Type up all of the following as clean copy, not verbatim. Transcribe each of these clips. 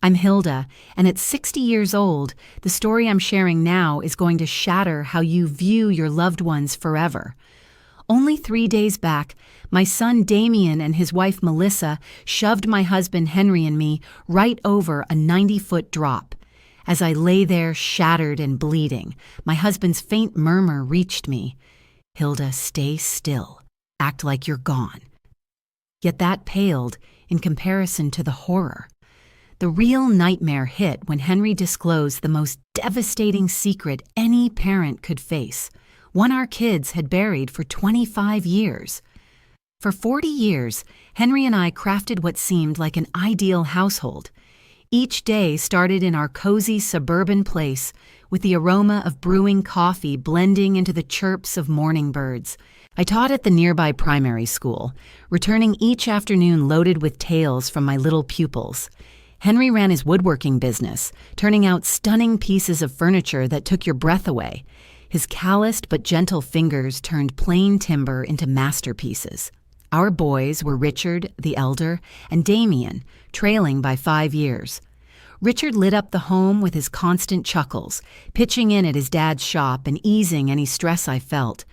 I'm Hilda, and at 60 years old, the story I'm sharing now is going to shatter how you view your loved ones forever. Only 3 days back, my son Damien and his wife Melissa shoved my husband Henry and me right over a 90-foot drop. As I lay there shattered and bleeding, my husband's faint murmur reached me. "Hilda, stay still. Act like you're gone." Yet that paled in comparison to the horror. The real nightmare hit when Henry disclosed the most devastating secret any parent could face, one our kids had buried for 25 years. For 40 years, Henry and I crafted what seemed like an ideal household. Each day started in our cozy suburban place with the aroma of brewing coffee blending into the chirps of morning birds. I taught at the nearby primary school, returning each afternoon loaded with tales from my little pupils. Henry ran his woodworking business, turning out stunning pieces of furniture that took your breath away. His calloused but gentle fingers turned plain timber into masterpieces. Our boys were Richard, the elder, and Damien, trailing by 5 years. Richard lit up the home with his constant chuckles, pitching in at his dad's shop and easing any stress I felt.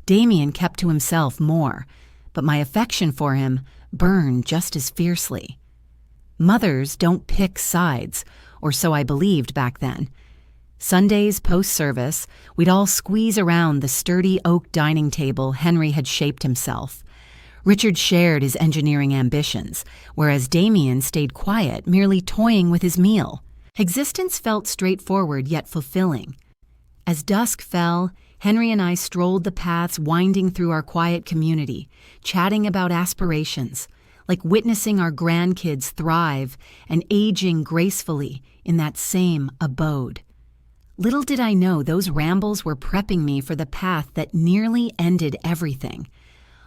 Damien kept to himself more, but my affection for him burned just as fiercely. Mothers don't pick sides, or so I believed back then. Sundays post-service, we'd all squeeze around the sturdy oak dining table Henry had shaped himself. Richard shared his engineering ambitions, whereas Damien stayed quiet, merely toying with his meal. Existence felt straightforward yet fulfilling. As dusk fell, Henry and I strolled the paths winding through our quiet community, chatting about aspirations, like witnessing our grandkids thrive and aging gracefully in that same abode. Little did I know those rambles were prepping me for the path that nearly ended everything.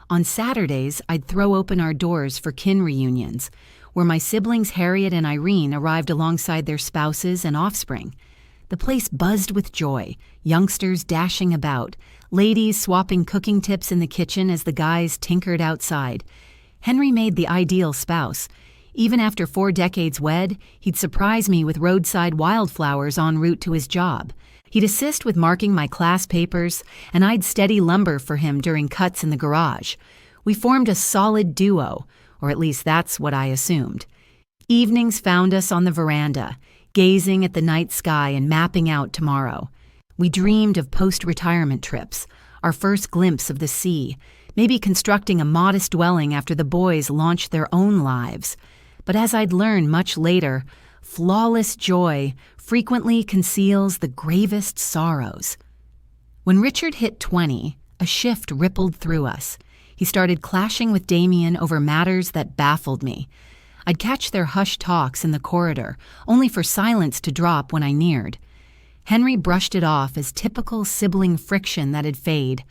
On Saturdays, I'd throw open our doors for kin reunions, where my siblings Harriet and Irene arrived alongside their spouses and offspring. The place buzzed with joy, youngsters dashing about, ladies swapping cooking tips in the kitchen as the guys tinkered outside. Henry made the ideal spouse. Even after 4 decades wed, he'd surprise me with roadside wildflowers en route to his job. He'd assist with marking my class papers, and I'd steady lumber for him during cuts in the garage. We formed a solid duo, or at least that's what I assumed. Evenings found us on the veranda, gazing at the night sky and mapping out tomorrow. We dreamed of post-retirement trips, our first glimpse of the sea, maybe constructing a modest dwelling after the boys launched their own lives. But as I'd learn much later, flawless joy frequently conceals the gravest sorrows. When Richard hit 20, a shift rippled through us. He started clashing with Damien over matters that baffled me. I'd catch their hushed talks in the corridor, only for silence to drop when I neared. Henry brushed it off as typical sibling friction that'd fade.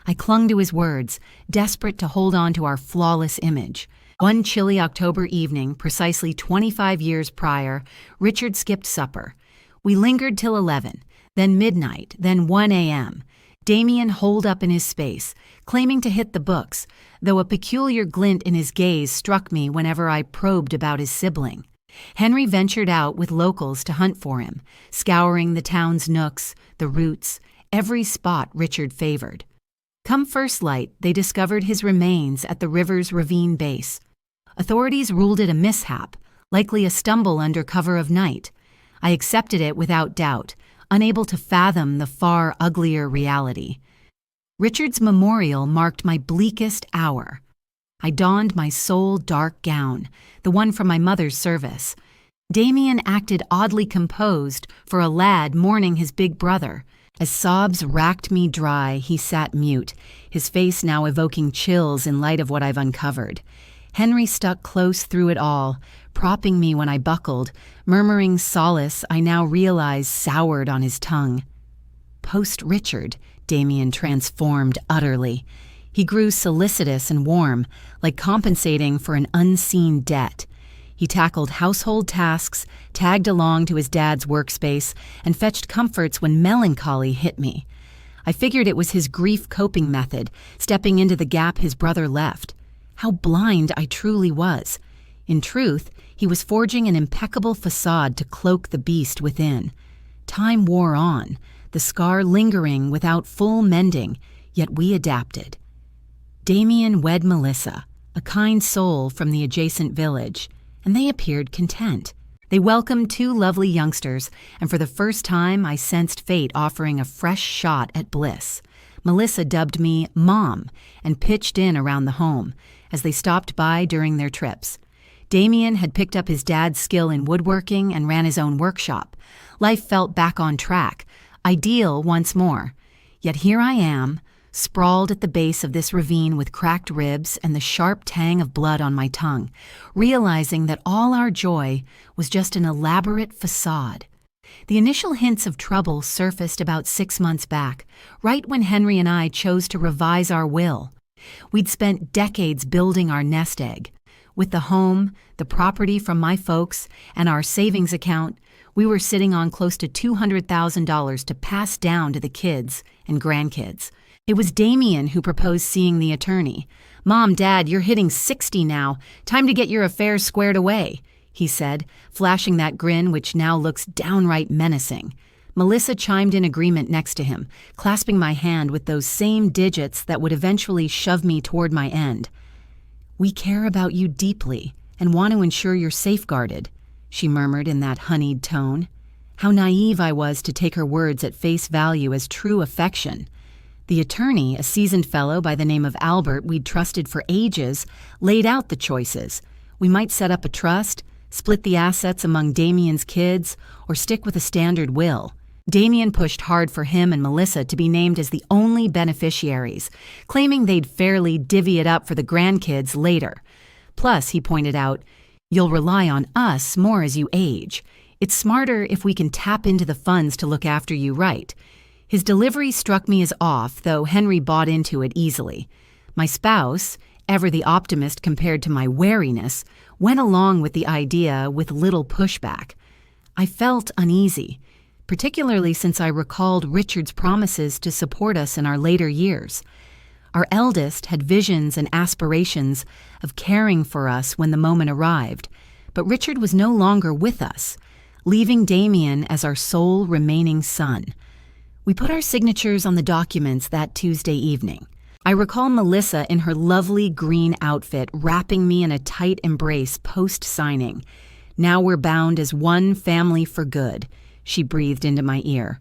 I clung to his words, desperate to hold on to our flawless image. One chilly October evening, precisely 25 years prior, Richard skipped supper. We lingered till 11, then midnight, then 1 a.m. Damien holed up in his space, claiming to hit the books, though a peculiar glint in his gaze struck me whenever I probed about his sibling. Henry ventured out with locals to hunt for him, scouring the town's nooks, the roots, every spot Richard favored. Come first light, they discovered his remains at the river's ravine base. Authorities ruled it a mishap, likely a stumble under cover of night. I accepted it without doubt, unable to fathom the far uglier reality. Richard's memorial marked my bleakest hour. I donned my sole dark gown, the one from my mother's service. Damien acted oddly composed for a lad mourning his big brother. As sobs racked me dry, he sat mute, his face now evoking chills in light of what I've uncovered. Henry stuck close through it all, propping me when I buckled, murmuring solace I now realize soured on his tongue. Post-Richard, Damien transformed utterly. He grew solicitous and warm, like compensating for an unseen debt. He tackled household tasks, tagged along to his dad's workspace, and fetched comforts when melancholy hit me. I figured it was his grief coping method, stepping into the gap his brother left. How blind I truly was. In truth, he was forging an impeccable facade to cloak the beast within. Time wore on, the scar lingering without full mending, yet we adapted. Damien wed Melissa, a kind soul from the adjacent village, and they appeared content. They welcomed two lovely youngsters, and for the first time I sensed fate offering a fresh shot at bliss. Melissa dubbed me Mom and pitched in around the home as they stopped by during their trips. Damien had picked up his dad's skill in woodworking and ran his own workshop. Life felt back on track, ideal once more. Yet here I am, sprawled at the base of this ravine with cracked ribs and the sharp tang of blood on my tongue, realizing that all our joy was just an elaborate facade. The initial hints of trouble surfaced about 6 months back, right when Henry and I chose to revise our will. We'd spent decades building our nest egg. With the home, the property from my folks, and our savings account, we were sitting on close to $200,000 to pass down to the kids and grandkids. It was Damien who proposed seeing the attorney. "Mom, Dad, you're hitting 60 now. Time to get your affairs squared away," he said, flashing that grin which now looks downright menacing. Melissa chimed in agreement next to him, clasping my hand with those same digits that would eventually shove me toward my end. "We care about you deeply and want to ensure you're safeguarded," she murmured in that honeyed tone. How naive I was to take her words at face value as true affection. The attorney, a seasoned fellow by the name of Albert we'd trusted for ages, laid out the choices. We might set up a trust, split the assets among Damien's kids, or stick with a standard will. Damien pushed hard for him and Melissa to be named as the only beneficiaries, claiming they'd fairly divvy it up for the grandkids later. Plus, he pointed out, "You'll rely on us more as you age. It's smarter if we can tap into the funds to look after you right." His delivery struck me as off, though Henry bought into it easily. My spouse, ever the optimist compared to my wariness, went along with the idea with little pushback. I felt uneasy, particularly since I recalled Richard's promises to support us in our later years. Our eldest had visions and aspirations of caring for us when the moment arrived, but Richard was no longer with us, leaving Damien as our sole remaining son. We put our signatures on the documents that Tuesday evening. I recall Melissa in her lovely green outfit wrapping me in a tight embrace post-signing. "Now we're bound as one family for good," she breathed into my ear.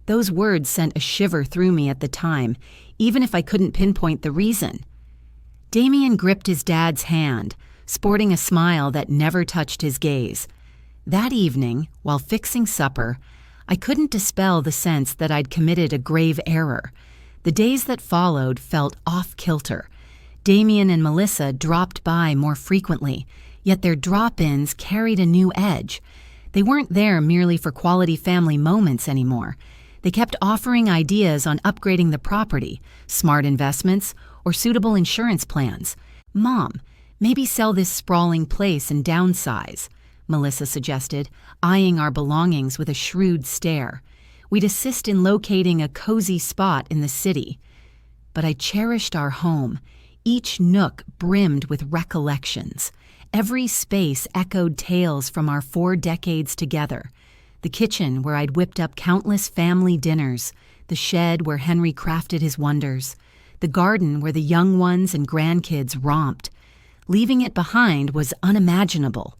Those words sent a shiver through me at the time, even if I couldn't pinpoint the reason. Damien gripped his dad's hand, sporting a smile that never touched his gaze. That evening, while fixing supper, I couldn't dispel the sense that I'd committed a grave error. The days that followed felt off-kilter. Damien and Melissa dropped by more frequently, yet their drop-ins carried a new edge. They weren't there merely for quality family moments anymore. They kept offering ideas on upgrading the property, smart investments, or suitable insurance plans. "Mom, maybe sell this sprawling place and downsize," Melissa suggested, eyeing our belongings with a shrewd stare. We'd assist in locating a cozy spot in the city. But I cherished our home. Each nook brimmed with recollections. Every space echoed tales from our 4 decades together. The kitchen where I'd whipped up countless family dinners, the shed where Henry crafted his wonders, the garden where the young ones and grandkids romped. Leaving it behind was unimaginable.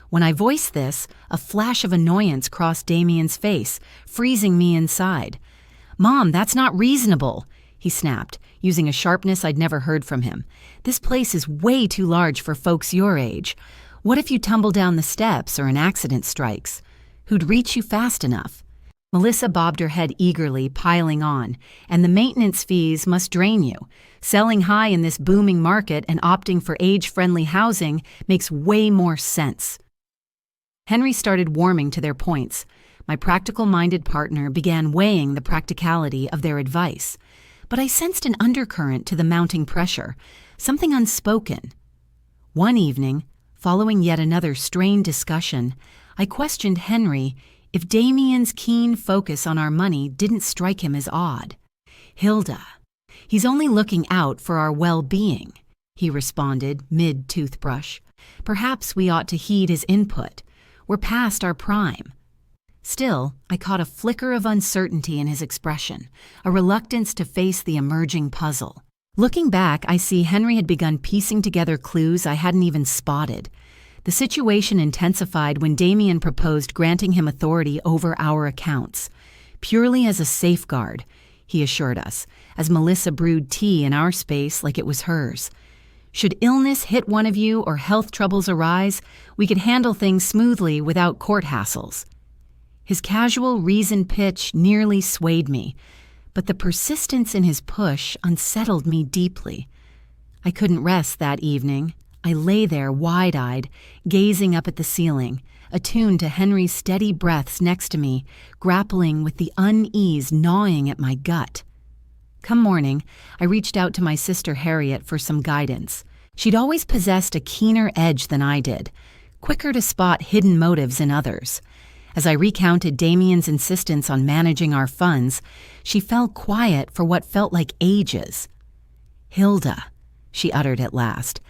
When I voiced this, a flash of annoyance crossed Damien's face, freezing me inside. "Mom, that's not reasonable," he snapped, using a sharpness I'd never heard from him. "This place is way too large for folks your age. What if you tumble down the steps or an accident strikes? Who'd reach you fast enough?" Melissa bobbed her head eagerly, piling on, "And the maintenance fees must drain you. Selling high in this booming market and opting for age-friendly housing makes way more sense." Henry started warming to their points. My practical-minded partner began weighing the practicality of their advice. But I sensed an undercurrent to the mounting pressure, something unspoken. One evening, following yet another strained discussion, I questioned Henry if Damien's keen focus on our money didn't strike him as odd. "Hilda, he's only looking out for our well-being," he responded mid-toothbrush. Perhaps we ought to heed his input. We're past our prime. Still, I caught a flicker of uncertainty in his expression, a reluctance to face the emerging puzzle. Looking back, I see Henry had begun piecing together clues I hadn't even spotted. The situation intensified when Damien proposed granting him authority over our accounts. Purely as a safeguard, he assured us, as Melissa brewed tea in our space like it was hers. Should illness hit one of you or health troubles arise, we could handle things smoothly without court hassles. His casual, reasoned pitch nearly swayed me, but the persistence in his push unsettled me deeply. I couldn't rest that evening. I lay there wide-eyed, gazing up at the ceiling, attuned to Henry's steady breaths next to me, grappling with the unease gnawing at my gut. Come morning, I reached out to my sister Harriet for some guidance. She'd always possessed a keener edge than I did, quicker to spot hidden motives in others. As I recounted Damien's insistence on managing our funds, she fell quiet for what felt like ages. "Hilda," she uttered at last,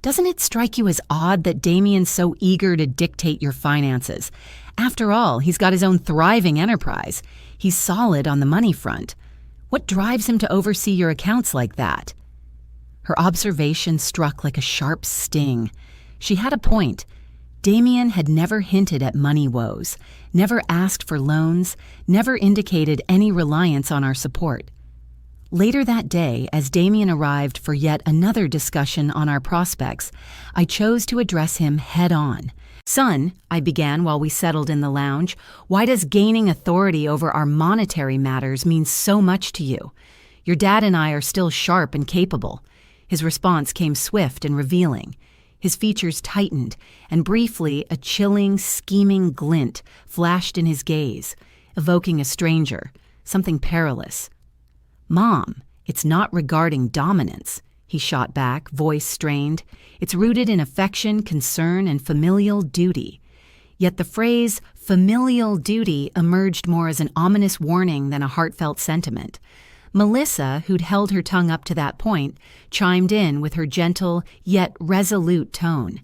"doesn't it strike you as odd that Damien's so eager to dictate your finances? After all, he's got his own thriving enterprise. He's solid on the money front. What drives him to oversee your accounts like that?" Her observation struck like a sharp sting. She had a point. Damien had never hinted at money woes, never asked for loans, never indicated any reliance on our support. Later that day, as Damien arrived for yet another discussion on our prospects, I chose to address him head-on. "Son," I began while we settled in the lounge, "why does gaining authority over our monetary matters mean so much to you? Your dad and I are still sharp and capable." His response came swift and revealing. His features tightened, and briefly a chilling, scheming glint flashed in his gaze, evoking a stranger, something perilous. "Mom, it's not regarding dominance," he shot back, voice strained. "It's rooted in affection, concern, and familial duty." Yet the phrase familial duty emerged more as an ominous warning than a heartfelt sentiment. Melissa, who'd held her tongue up to that point, chimed in with her gentle yet resolute tone.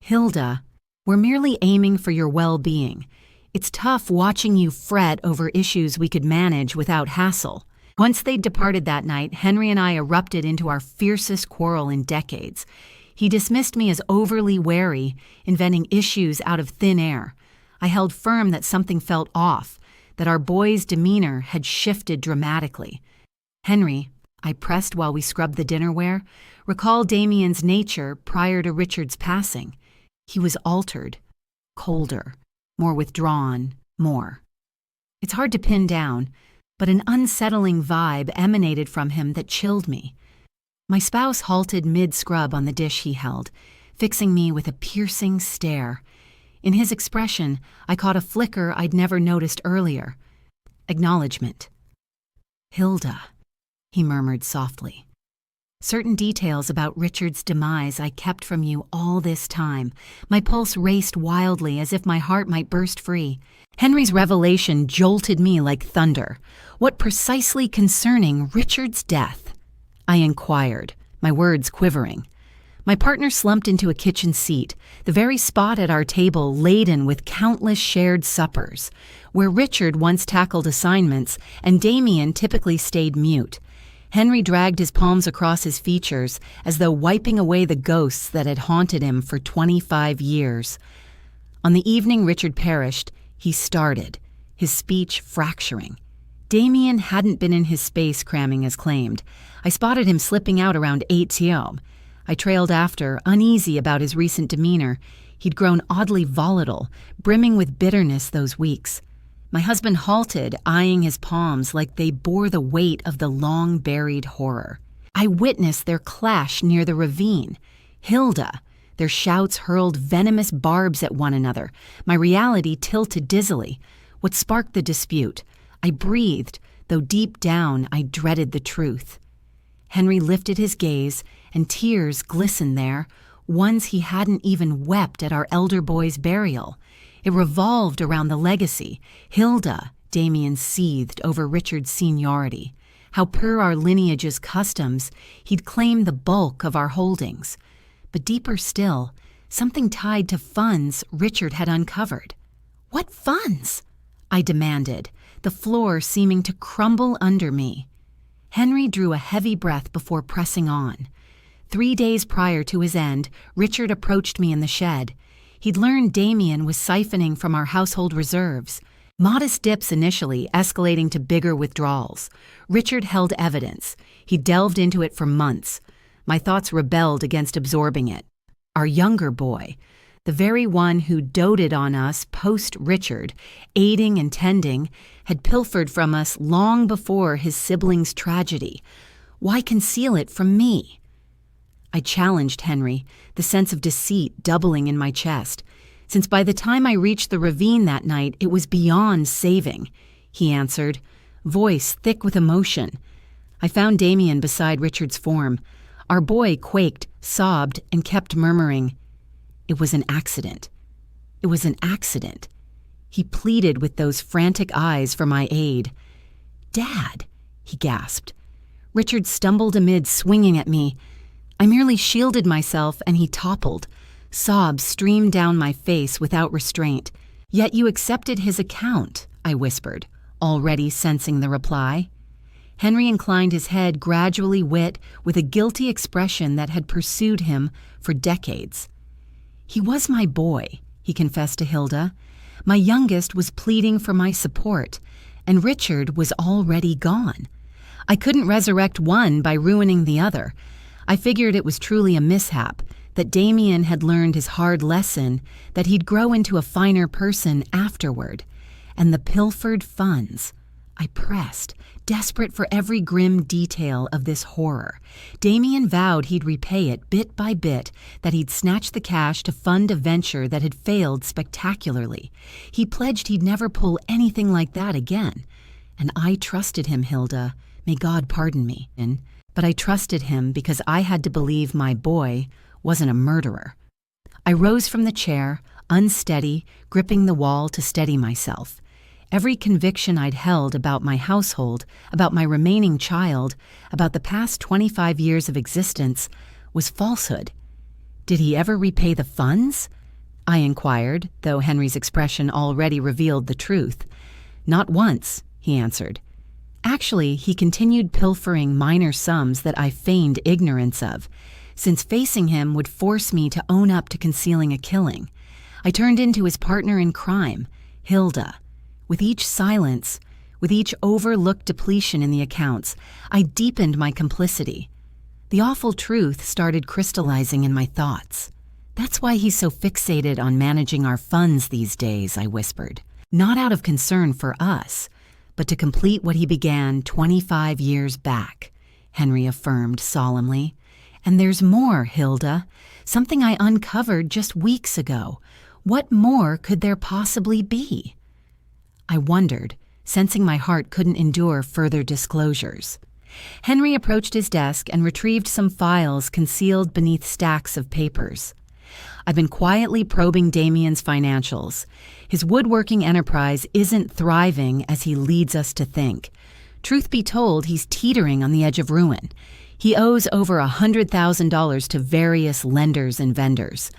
"Hilda, we're merely aiming for your well-being. It's tough watching you fret over issues we could manage without hassle." Once they'd departed that night, Henry and I erupted into our fiercest quarrel in decades. He dismissed me as overly wary, inventing issues out of thin air. I held firm that something felt off, that our boy's demeanor had shifted dramatically. "Henry," I pressed while we scrubbed the dinnerware, "recall Damien's nature prior to Richard's passing. He was altered, colder, more withdrawn, more. It's hard to pin down, but an unsettling vibe emanated from him that chilled me." My spouse halted mid-scrub on the dish he held, fixing me with a piercing stare. In his expression, I caught a flicker I'd never noticed earlier. Acknowledgement. "Hilda," he murmured softly. "Certain details about Richard's demise I kept from you all this time." My pulse raced wildly as if my heart might burst free. Henry's revelation jolted me like thunder. "What precisely concerning Richard's death?" I inquired, my words quivering. My partner slumped into a kitchen seat, the very spot at our table laden with countless shared suppers, where Richard once tackled assignments and Damien typically stayed mute. Henry dragged his palms across his features as though wiping away the ghosts that had haunted him for 25 years. On the evening Richard perished, he started, his speech fracturing. Damien hadn't been in his space cramming as claimed. I spotted him slipping out around 8 p.m. I trailed after, uneasy about his recent demeanor. He'd grown oddly volatile, brimming with bitterness those weeks. My husband halted, eyeing his palms like they bore the weight of the long-buried horror. I witnessed their clash near the ravine. "Hilda!" Their shouts hurled venomous barbs at one another. My reality tilted dizzily. What sparked the dispute? I breathed, though deep down I dreaded the truth. Henry lifted his gaze, and tears glistened there, ones he hadn't even wept at our elder boy's burial. It revolved around the legacy. "Hilda," Damien seethed over Richard's seniority. How per our lineage's customs, he'd claim the bulk of our holdings. But deeper still, something tied to funds Richard had uncovered. "What funds?" I demanded, the floor seeming to crumble under me. Henry drew a heavy breath before pressing on. 3 days prior to his end, Richard approached me in the shed. He'd learned Damien was siphoning from our household reserves. Modest dips initially, escalating to bigger withdrawals. Richard held evidence. He delved into it for months. My thoughts rebelled against absorbing it. Our younger boy, the very one who doted on us post-Richard, aiding and tending, had pilfered from us long before his siblings' tragedy. Why conceal it from me? I challenged Henry, the sense of deceit doubling in my chest. Since by the time I reached the ravine that night, it was beyond saving, he answered, voice thick with emotion. I found Damien beside Richard's form. Our boy quaked, sobbed, and kept murmuring, "It was an accident. It was an accident." He pleaded with those frantic eyes for my aid. "Dad," he gasped. Richard stumbled amid swinging at me. I merely shielded myself and he toppled. Sobs streamed down my face without restraint. "Yet you accepted his account," I whispered, already sensing the reply. Henry inclined his head gradually with a guilty expression that had pursued him for decades. "He was my boy," he confessed to Hilda. "My youngest was pleading for my support, and Richard was already gone. I couldn't resurrect one by ruining the other. I figured it was truly a mishap, that Damien had learned his hard lesson, that he'd grow into a finer person afterward. And the pilfered funds." I pressed, desperate for every grim detail of this horror. Damien vowed he'd repay it bit by bit, that he'd snatch the cash to fund a venture that had failed spectacularly. He pledged he'd never pull anything like that again. And I trusted him, Hilda. May God pardon me. But I trusted him because I had to believe my boy wasn't a murderer. I rose from the chair, unsteady, gripping the wall to steady myself. Every conviction I'd held about my household, about my remaining child, about the past 25 years of existence, was falsehood. "Did he ever repay the funds?" I inquired, though Henry's expression already revealed the truth. "Not once," he answered. Actually, he continued pilfering minor sums that I feigned ignorance of, since facing him would force me to own up to concealing a killing. I turned into his partner in crime, Hilda. With each silence, with each overlooked depletion in the accounts, I deepened my complicity. The awful truth started crystallizing in my thoughts. "That's why he's so fixated on managing our funds these days," I whispered. "Not out of concern for us, but to complete what he began 25 years back," Henry affirmed solemnly. "And there's more, Hilda. Something I uncovered just weeks ago. What more could there possibly be?" I wondered, sensing my heart couldn't endure further disclosures. Henry approached his desk and retrieved some files concealed beneath stacks of papers. "I've been quietly probing Damien's financials. His woodworking enterprise isn't thriving as he leads us to think. Truth be told, he's teetering on the edge of ruin. He owes over $100,000 to various lenders and vendors.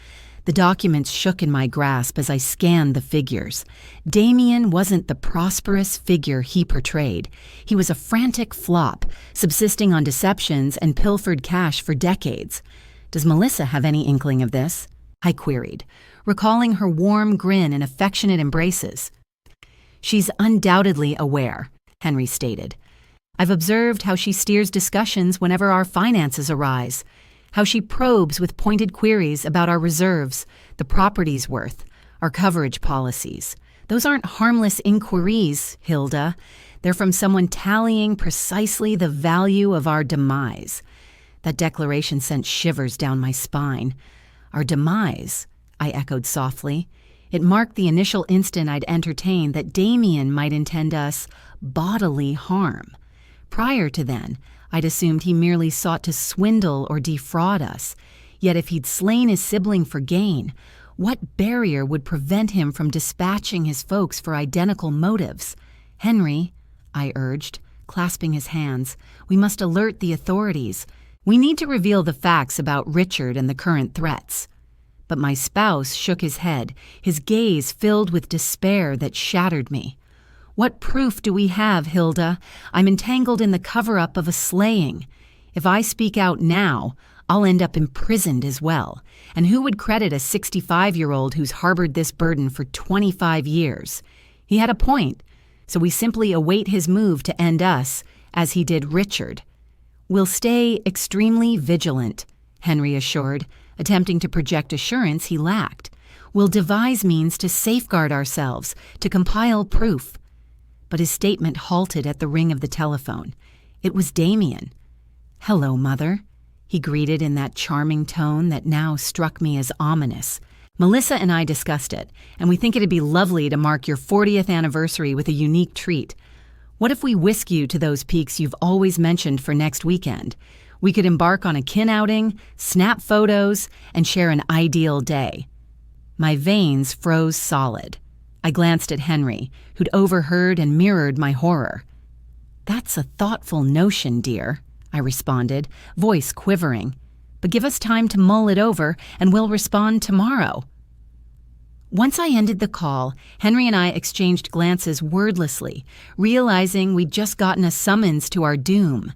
The documents shook in my grasp as I scanned the figures. Damien wasn't the prosperous figure he portrayed. He was a frantic flop, subsisting on deceptions and pilfered cash for decades. "Does Melissa have any inkling of this?" I queried, recalling her warm grin and affectionate embraces. "She's undoubtedly aware," Henry stated. "I've observed how she steers discussions whenever our finances arise, how she probes with pointed queries about our reserves, the property's worth, our coverage policies. Those aren't harmless inquiries, Hilda. They're from someone tallying precisely the value of our demise." That declaration sent shivers down my spine. "Our demise," I echoed softly. It marked the initial instant I'd entertained that Damien might intend us bodily harm. Prior to then, I'd assumed he merely sought to swindle or defraud us. Yet if he'd slain his sibling for gain, what barrier would prevent him from dispatching his folks for identical motives? "Henry," I urged, clasping his hands, "we must alert the authorities. We need to reveal the facts about Richard and the current threats." But my spouse shook his head, his gaze filled with despair that shattered me. What proof do we have, Hilda? I'm entangled in the cover-up of a slaying. If I speak out now, I'll end up imprisoned as well. And who would credit a 65-year-old who's harbored this burden for 25 years? He had a point, so we simply await his move to end us, as he did Richard. We'll stay extremely vigilant, Henry assured, attempting to project assurance he lacked. We'll devise means to safeguard ourselves, to compile proof. But his statement halted at the ring of the telephone. It was Damien. "Hello, Mother," he greeted in that charming tone that now struck me as ominous. "Melissa and I discussed it, and we think it'd be lovely to mark your 40th anniversary with a unique treat. What if we whisk you to those peaks you've always mentioned for next weekend? We could embark on a kin outing, snap photos, and share an ideal day." My veins froze solid. I glanced at Henry, who'd overheard and mirrored my horror. "That's a thoughtful notion, dear," I responded, voice quivering. "But give us time to mull it over, and we'll respond tomorrow." Once I ended the call, Henry and I exchanged glances wordlessly, realizing we'd just gotten a summons to our doom.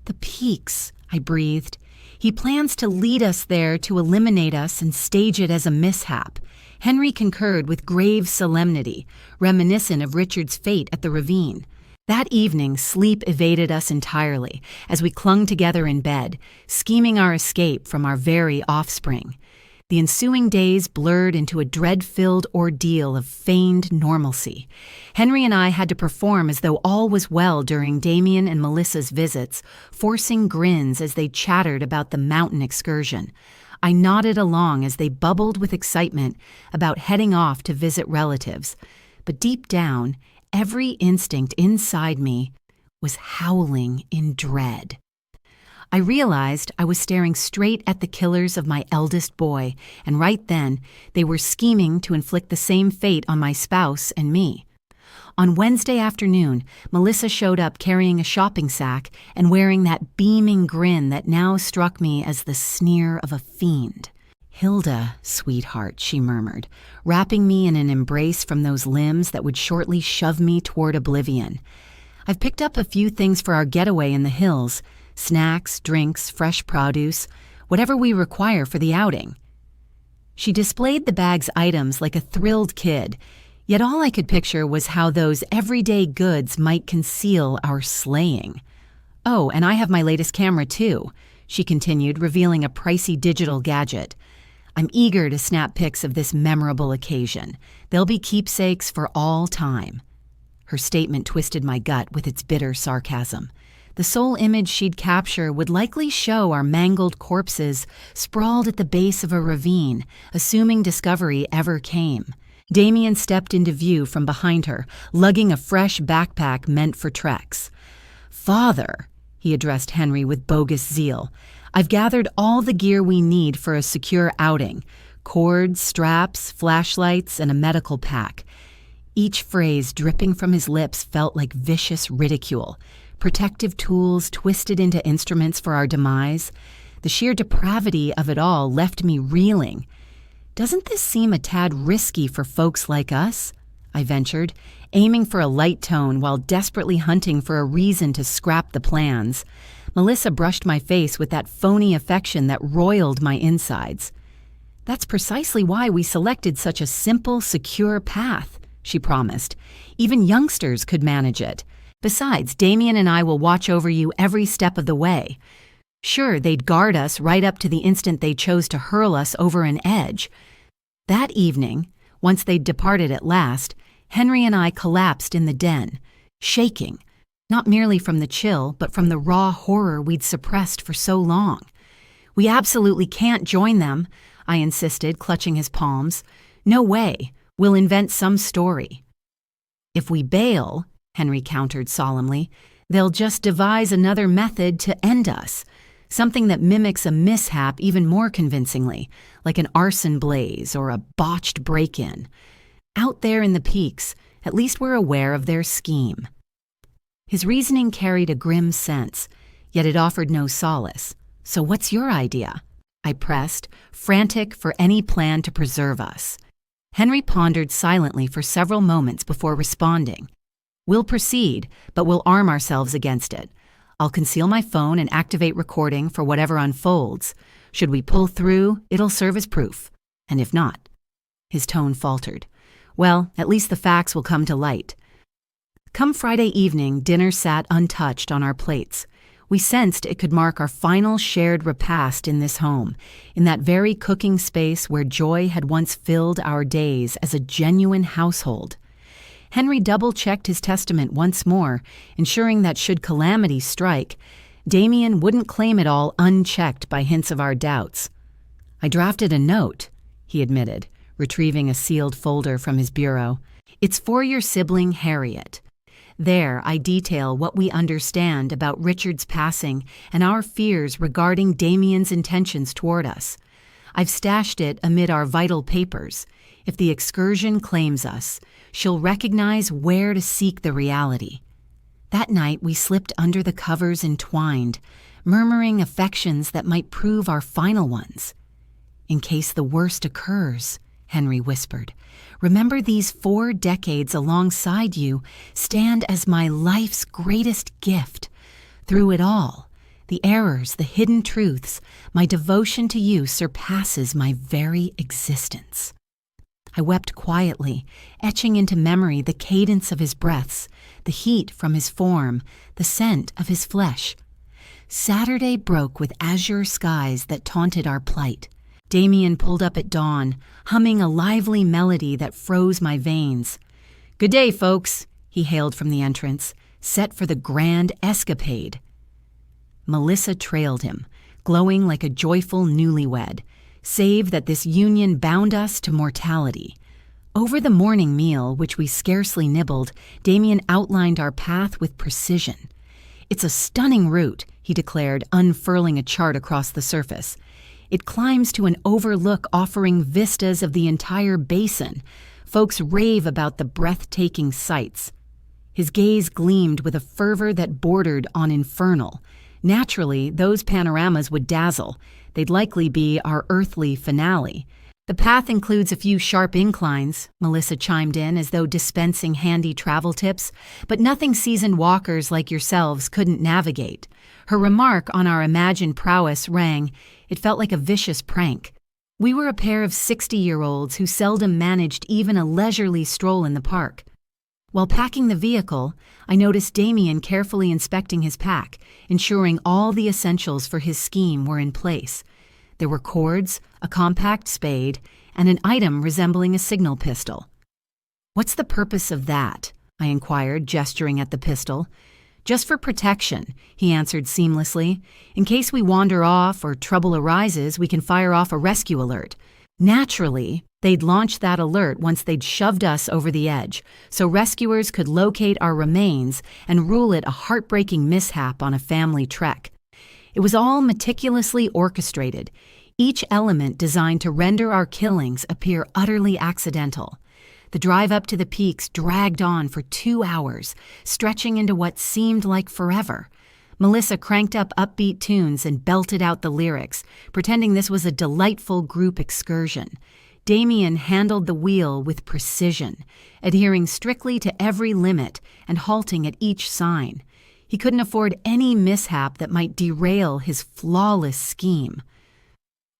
"The peaks," I breathed. "He plans to lead us there to eliminate us and stage it as a mishap." Henry concurred with grave solemnity, reminiscent of Richard's fate at the ravine. That evening, sleep evaded us entirely as we clung together in bed, scheming our escape from our very offspring. The ensuing days blurred into a dread-filled ordeal of feigned normalcy. Henry and I had to perform as though all was well during Damien and Melissa's visits, forcing grins as they chattered about the mountain excursion. I nodded along as they bubbled with excitement about heading off to visit relatives. But deep down, every instinct inside me was howling in dread. I realized I was staring straight at the killers of my eldest boy, and right then, they were scheming to inflict the same fate on my spouse and me. On Wednesday afternoon, Melissa showed up carrying a shopping sack and wearing that beaming grin that now struck me as the sneer of a fiend. "Hilda, sweetheart," she murmured, wrapping me in an embrace from those limbs that would shortly shove me toward oblivion. "I've picked up a few things for our getaway in the hills. Snacks, drinks, fresh produce, whatever we require for the outing." She displayed the bag's items like a thrilled kid, yet all I could picture was how those everyday goods might conceal our slaying. "Oh, and I have my latest camera too," she continued, revealing a pricey digital gadget. "I'm eager to snap pics of this memorable occasion. They'll be keepsakes for all time." Her statement twisted my gut with its bitter sarcasm. The sole image she'd capture would likely show our mangled corpses sprawled at the base of a ravine, assuming discovery ever came. Damien stepped into view from behind her, lugging a fresh backpack meant for treks. "Father," he addressed Henry with bogus zeal, "I've gathered all the gear we need for a secure outing: cords, straps, flashlights, and a medical pack." Each phrase dripping from his lips felt like vicious ridicule. Protective tools twisted into instruments for our demise. The sheer depravity of it all left me reeling. "Doesn't this seem a tad risky for folks like us?" I ventured, aiming for a light tone while desperately hunting for a reason to scrap the plans. Melissa brushed my face with that phony affection that roiled my insides. "That's precisely why we selected such a simple, secure path," she promised. "Even youngsters could manage it. Besides, Damien and I will watch over you every step of the way." Sure, they'd guard us right up to the instant they chose to hurl us over an edge. That evening, once they'd departed at last, Henry and I collapsed in the den, shaking, not merely from the chill, but from the raw horror we'd suppressed for so long. "We absolutely can't join them," I insisted, clutching his palms. "No way. We'll invent some story." "If we bail," Henry countered solemnly, "they'll just devise another method to end us, something that mimics a mishap even more convincingly, like an arson blaze or a botched break-in. Out there in the peaks, at least we're aware of their scheme." His reasoning carried a grim sense, yet it offered no solace. "So what's your idea?" I pressed, frantic for any plan to preserve us. Henry pondered silently for several moments before responding. We'll proceed, but we'll arm ourselves against it. I'll conceal my phone and activate recording for whatever unfolds. Should we pull through, it'll serve as proof. And if not, his tone faltered. Well, at least the facts will come to light. Come Friday evening, dinner sat untouched on our plates. We sensed it could mark our final shared repast in this home, in that very cooking space where joy had once filled our days as a genuine household. Henry double-checked his testament once more, ensuring that should calamity strike, Damien wouldn't claim it all unchecked by hints of our doubts. I drafted a note, he admitted, retrieving a sealed folder from his bureau. It's for your sibling, Harriet. There, I detail what we understand about Richard's passing and our fears regarding Damien's intentions toward us. I've stashed it amid our vital papers. If the excursion claims us, she'll recognize where to seek the reality. That night, we slipped under the covers entwined, murmuring affections that might prove our final ones. In case the worst occurs, Henry whispered, remember these 4 decades alongside you stand as my life's greatest gift. Through it all, the errors, the hidden truths, my devotion to you surpasses my very existence. I wept quietly, etching into memory the cadence of his breaths, the heat from his form, the scent of his flesh. Saturday broke with azure skies that taunted our plight. Damien pulled up at dawn, humming a lively melody that froze my veins. "Good day, folks," he hailed from the entrance, set for the grand escapade. Melissa trailed him, glowing like a joyful newlywed, save that this union bound us to mortality. Over the morning meal, which we scarcely nibbled, Damien outlined our path with precision. "It's a stunning route," he declared, unfurling a chart across the surface. "It climbs to an overlook offering vistas of the entire basin. Folks rave about the breathtaking sights." His gaze gleamed with a fervor that bordered on infernal. Naturally, those panoramas would dazzle. They'd likely be our earthly finale. "The path includes a few sharp inclines," Melissa chimed in as though dispensing handy travel tips, "but nothing seasoned walkers like yourselves couldn't navigate." Her remark on our imagined prowess rang. It felt like a vicious prank. We were a pair of 60-year-olds who seldom managed even a leisurely stroll in the park. While packing the vehicle, I noticed Damien carefully inspecting his pack, ensuring all the essentials for his scheme were in place. There were cords, a compact spade, and an item resembling a signal pistol. "What's the purpose of that?" I inquired, gesturing at the pistol. "Just for protection," he answered seamlessly. "In case we wander off or trouble arises, we can fire off a rescue alert." Naturally, they'd launch that alert once they'd shoved us over the edge, so rescuers could locate our remains and rule it a heartbreaking mishap on a family trek. It was all meticulously orchestrated, each element designed to render our killings appear utterly accidental. The drive up to the peaks dragged on for 2 hours, stretching into what seemed like forever. Melissa cranked up upbeat tunes and belted out the lyrics, pretending this was a delightful group excursion. Damien handled the wheel with precision, adhering strictly to every limit and halting at each sign. He couldn't afford any mishap that might derail his flawless scheme.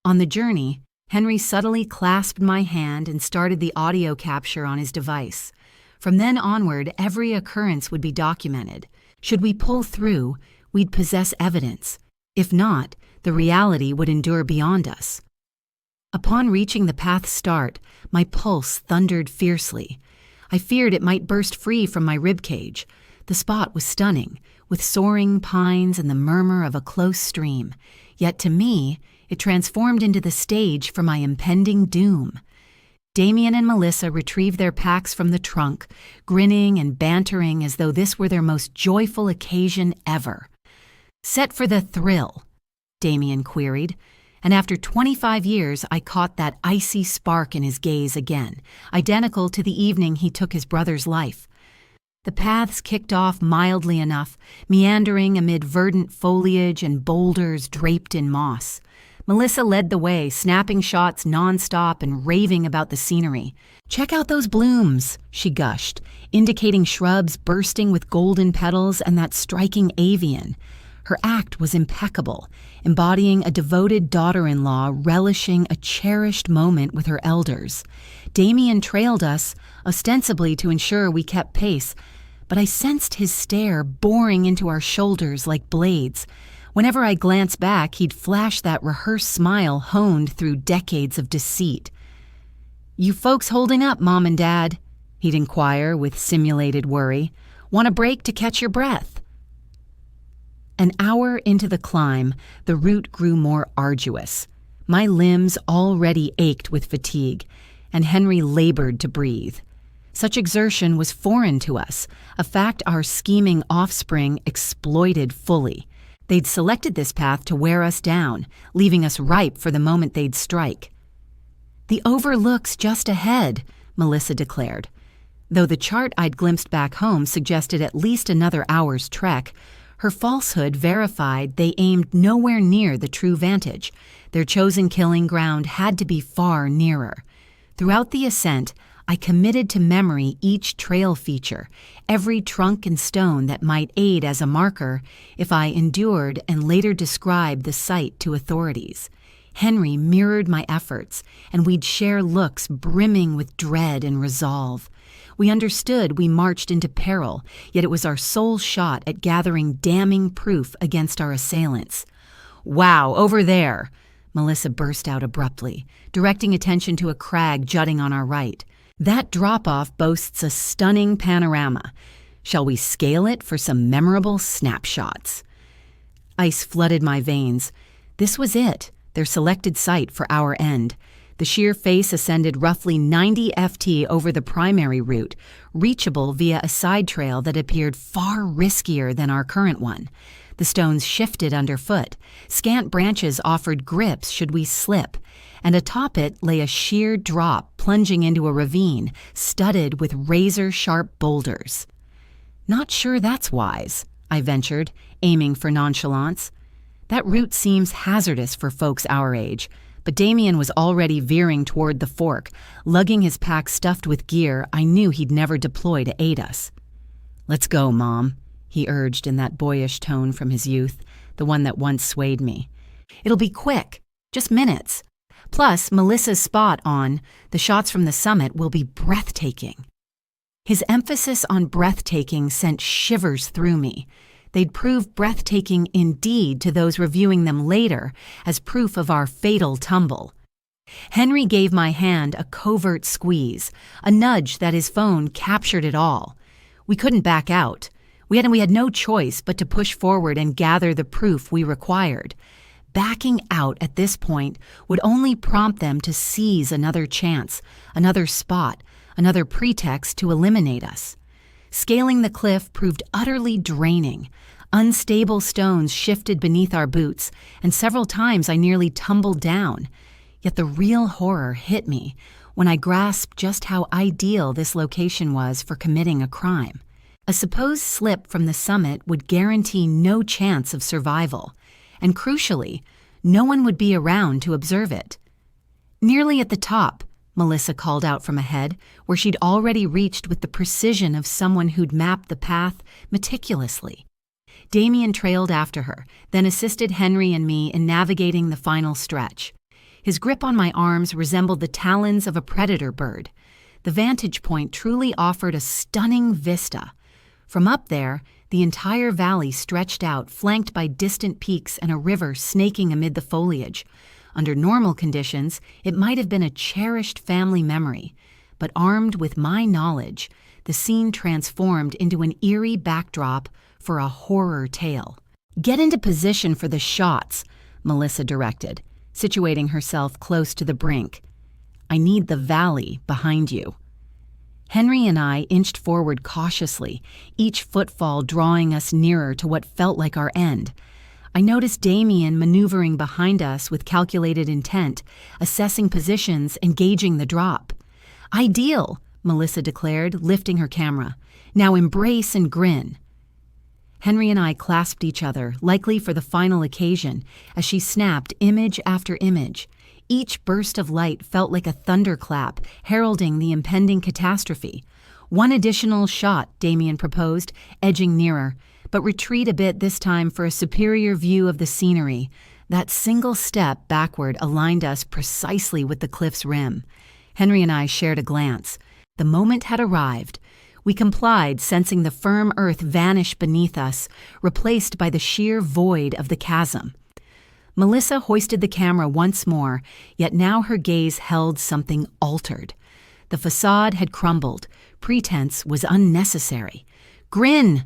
On the journey, Henry subtly clasped my hand and started the audio capture on his device. From then onward, every occurrence would be documented. Should we pull through, we'd possess evidence. If not, the reality would endure beyond us. Upon reaching the path's start, my pulse thundered fiercely. I feared it might burst free from my ribcage. The spot was stunning, with soaring pines and the murmur of a close stream. Yet to me, it transformed into the stage for my impending doom. Damien and Melissa retrieved their packs from the trunk, grinning and bantering as though this were their most joyful occasion ever. "Set for the thrill?" Damien queried, and after 25 years I caught that icy spark in his gaze again, identical to the evening he took his brother's life. The paths kicked off mildly enough, meandering amid verdant foliage and boulders draped in moss. Melissa led the way, snapping shots nonstop and raving about the scenery. "Check out those blooms," she gushed, indicating shrubs bursting with golden petals and that striking avian. Her act was impeccable, embodying a devoted daughter-in-law relishing a cherished moment with her elders. Damien trailed us, ostensibly to ensure we kept pace, but I sensed his stare boring into our shoulders like blades. Whenever I glanced back, he'd flash that rehearsed smile honed through decades of deceit. "You folks holding up, Mom and Dad?" he'd inquire with simulated worry. "Want a break to catch your breath?" An hour into the climb, the route grew more arduous. My limbs already ached with fatigue, and Henry labored to breathe. Such exertion was foreign to us, a fact our scheming offspring exploited fully. They'd selected this path to wear us down, leaving us ripe for the moment they'd strike. "The overlook's just ahead," Melissa declared. Though the chart I'd glimpsed back home suggested at least another hour's trek, her falsehood verified they aimed nowhere near the true vantage. Their chosen killing ground had to be far nearer. Throughout the ascent, I committed to memory each trail feature, every trunk and stone that might aid as a marker if I endured and later described the site to authorities. Henry mirrored my efforts, and we'd share looks brimming with dread and resolve. We understood we marched into peril, yet it was our sole shot at gathering damning proof against our assailants. "Wow, over there!" Melissa burst out abruptly, directing attention to a crag jutting on our right. "That drop-off boasts a stunning panorama. Shall we scale it for some memorable snapshots?" Ice flooded my veins. This was it, their selected site for our end. The sheer face ascended roughly 90 FT over the primary route, reachable via a side trail that appeared far riskier than our current one. The stones shifted underfoot. Scant branches offered grips should we slip, and atop it lay a sheer drop plunging into a ravine studded with razor-sharp boulders. "Not sure that's wise," I ventured, aiming for nonchalance. "That route seems hazardous for folks our age," but Damien was already veering toward the fork, lugging his pack stuffed with gear I knew he'd never deploy to aid us. "Let's go, Mom," he urged in that boyish tone from his youth, the one that once swayed me. "It'll be quick, just minutes. Plus, Melissa's spot on the shots from the summit will be breathtaking." His emphasis on breathtaking sent shivers through me. They'd prove breathtaking indeed to those reviewing them later as proof of our fatal tumble. Henry gave my hand a covert squeeze, a nudge that his phone captured it all. We couldn't back out. We had no choice but to push forward and gather the proof we required. Backing out at this point would only prompt them to seize another chance, another spot, another pretext to eliminate us. Scaling the cliff proved utterly draining. Unstable stones shifted beneath our boots, and several times I nearly tumbled down. Yet the real horror hit me when I grasped just how ideal this location was for committing a crime. A supposed slip from the summit would guarantee no chance of survival, and crucially, no one would be around to observe it. "Nearly at the top," Melissa called out from ahead, where she'd already reached with the precision of someone who'd mapped the path meticulously. Damien trailed after her, then assisted Henry and me in navigating the final stretch. His grip on my arms resembled the talons of a predator bird. The vantage point truly offered a stunning vista. From up there, the entire valley stretched out, flanked by distant peaks and a river snaking amid the foliage. Under normal conditions, it might have been a cherished family memory, but armed with my knowledge, the scene transformed into an eerie backdrop for a horror tale. "Get into position for the shots," Melissa directed, situating herself close to the brink. "I need the valley behind you." Henry and I inched forward cautiously, each footfall drawing us nearer to what felt like our end. I noticed Damien maneuvering behind us with calculated intent, assessing positions and gauging the drop. "Ideal," Melissa declared, lifting her camera. "Now embrace and grin." Henry and I clasped each other, likely for the final occasion, as she snapped image after image. Each burst of light felt like a thunderclap, heralding the impending catastrophe. "One additional shot," Damien proposed, edging nearer, "but retreat a bit this time for a superior view of the scenery." That single step backward aligned us precisely with the cliff's rim. Henry and I shared a glance. The moment had arrived. We complied, sensing the firm earth vanish beneath us, replaced by the sheer void of the chasm. Melissa hoisted the camera once more, yet now her gaze held something altered. The facade had crumbled. Pretense was unnecessary. "Grin!"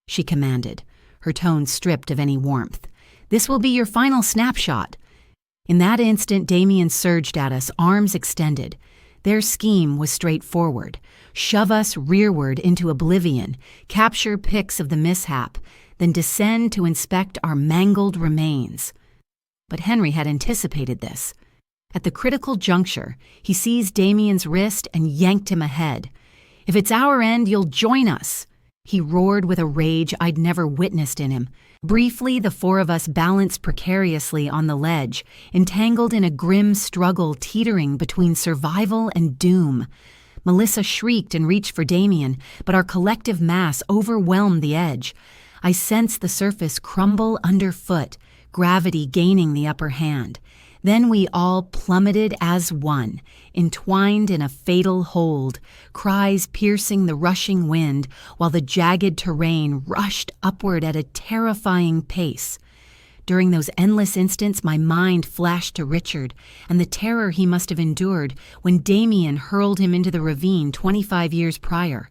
she commanded, her tone stripped of any warmth. "This will be your final snapshot." In that instant, Damien surged at us, arms extended. Their scheme was straightforward. Shove us rearward into oblivion, capture pics of the mishap, then descend to inspect our mangled remains. But Henry had anticipated this. At the critical juncture, he seized Damien's wrist and yanked him ahead. "If it's our end, you'll join us," he roared with a rage I'd never witnessed in him. Briefly, the four of us balanced precariously on the ledge, entangled in a grim struggle teetering between survival and doom. Melissa shrieked and reached for Damien, but our collective mass overwhelmed the edge. I sensed the surface crumble underfoot, gravity gaining the upper hand. Then we all plummeted as one, entwined in a fatal hold, cries piercing the rushing wind, while the jagged terrain rushed upward at a terrifying pace. During those endless instants, my mind flashed to Richard and the terror he must have endured when Damien hurled him into the ravine 25 years prior.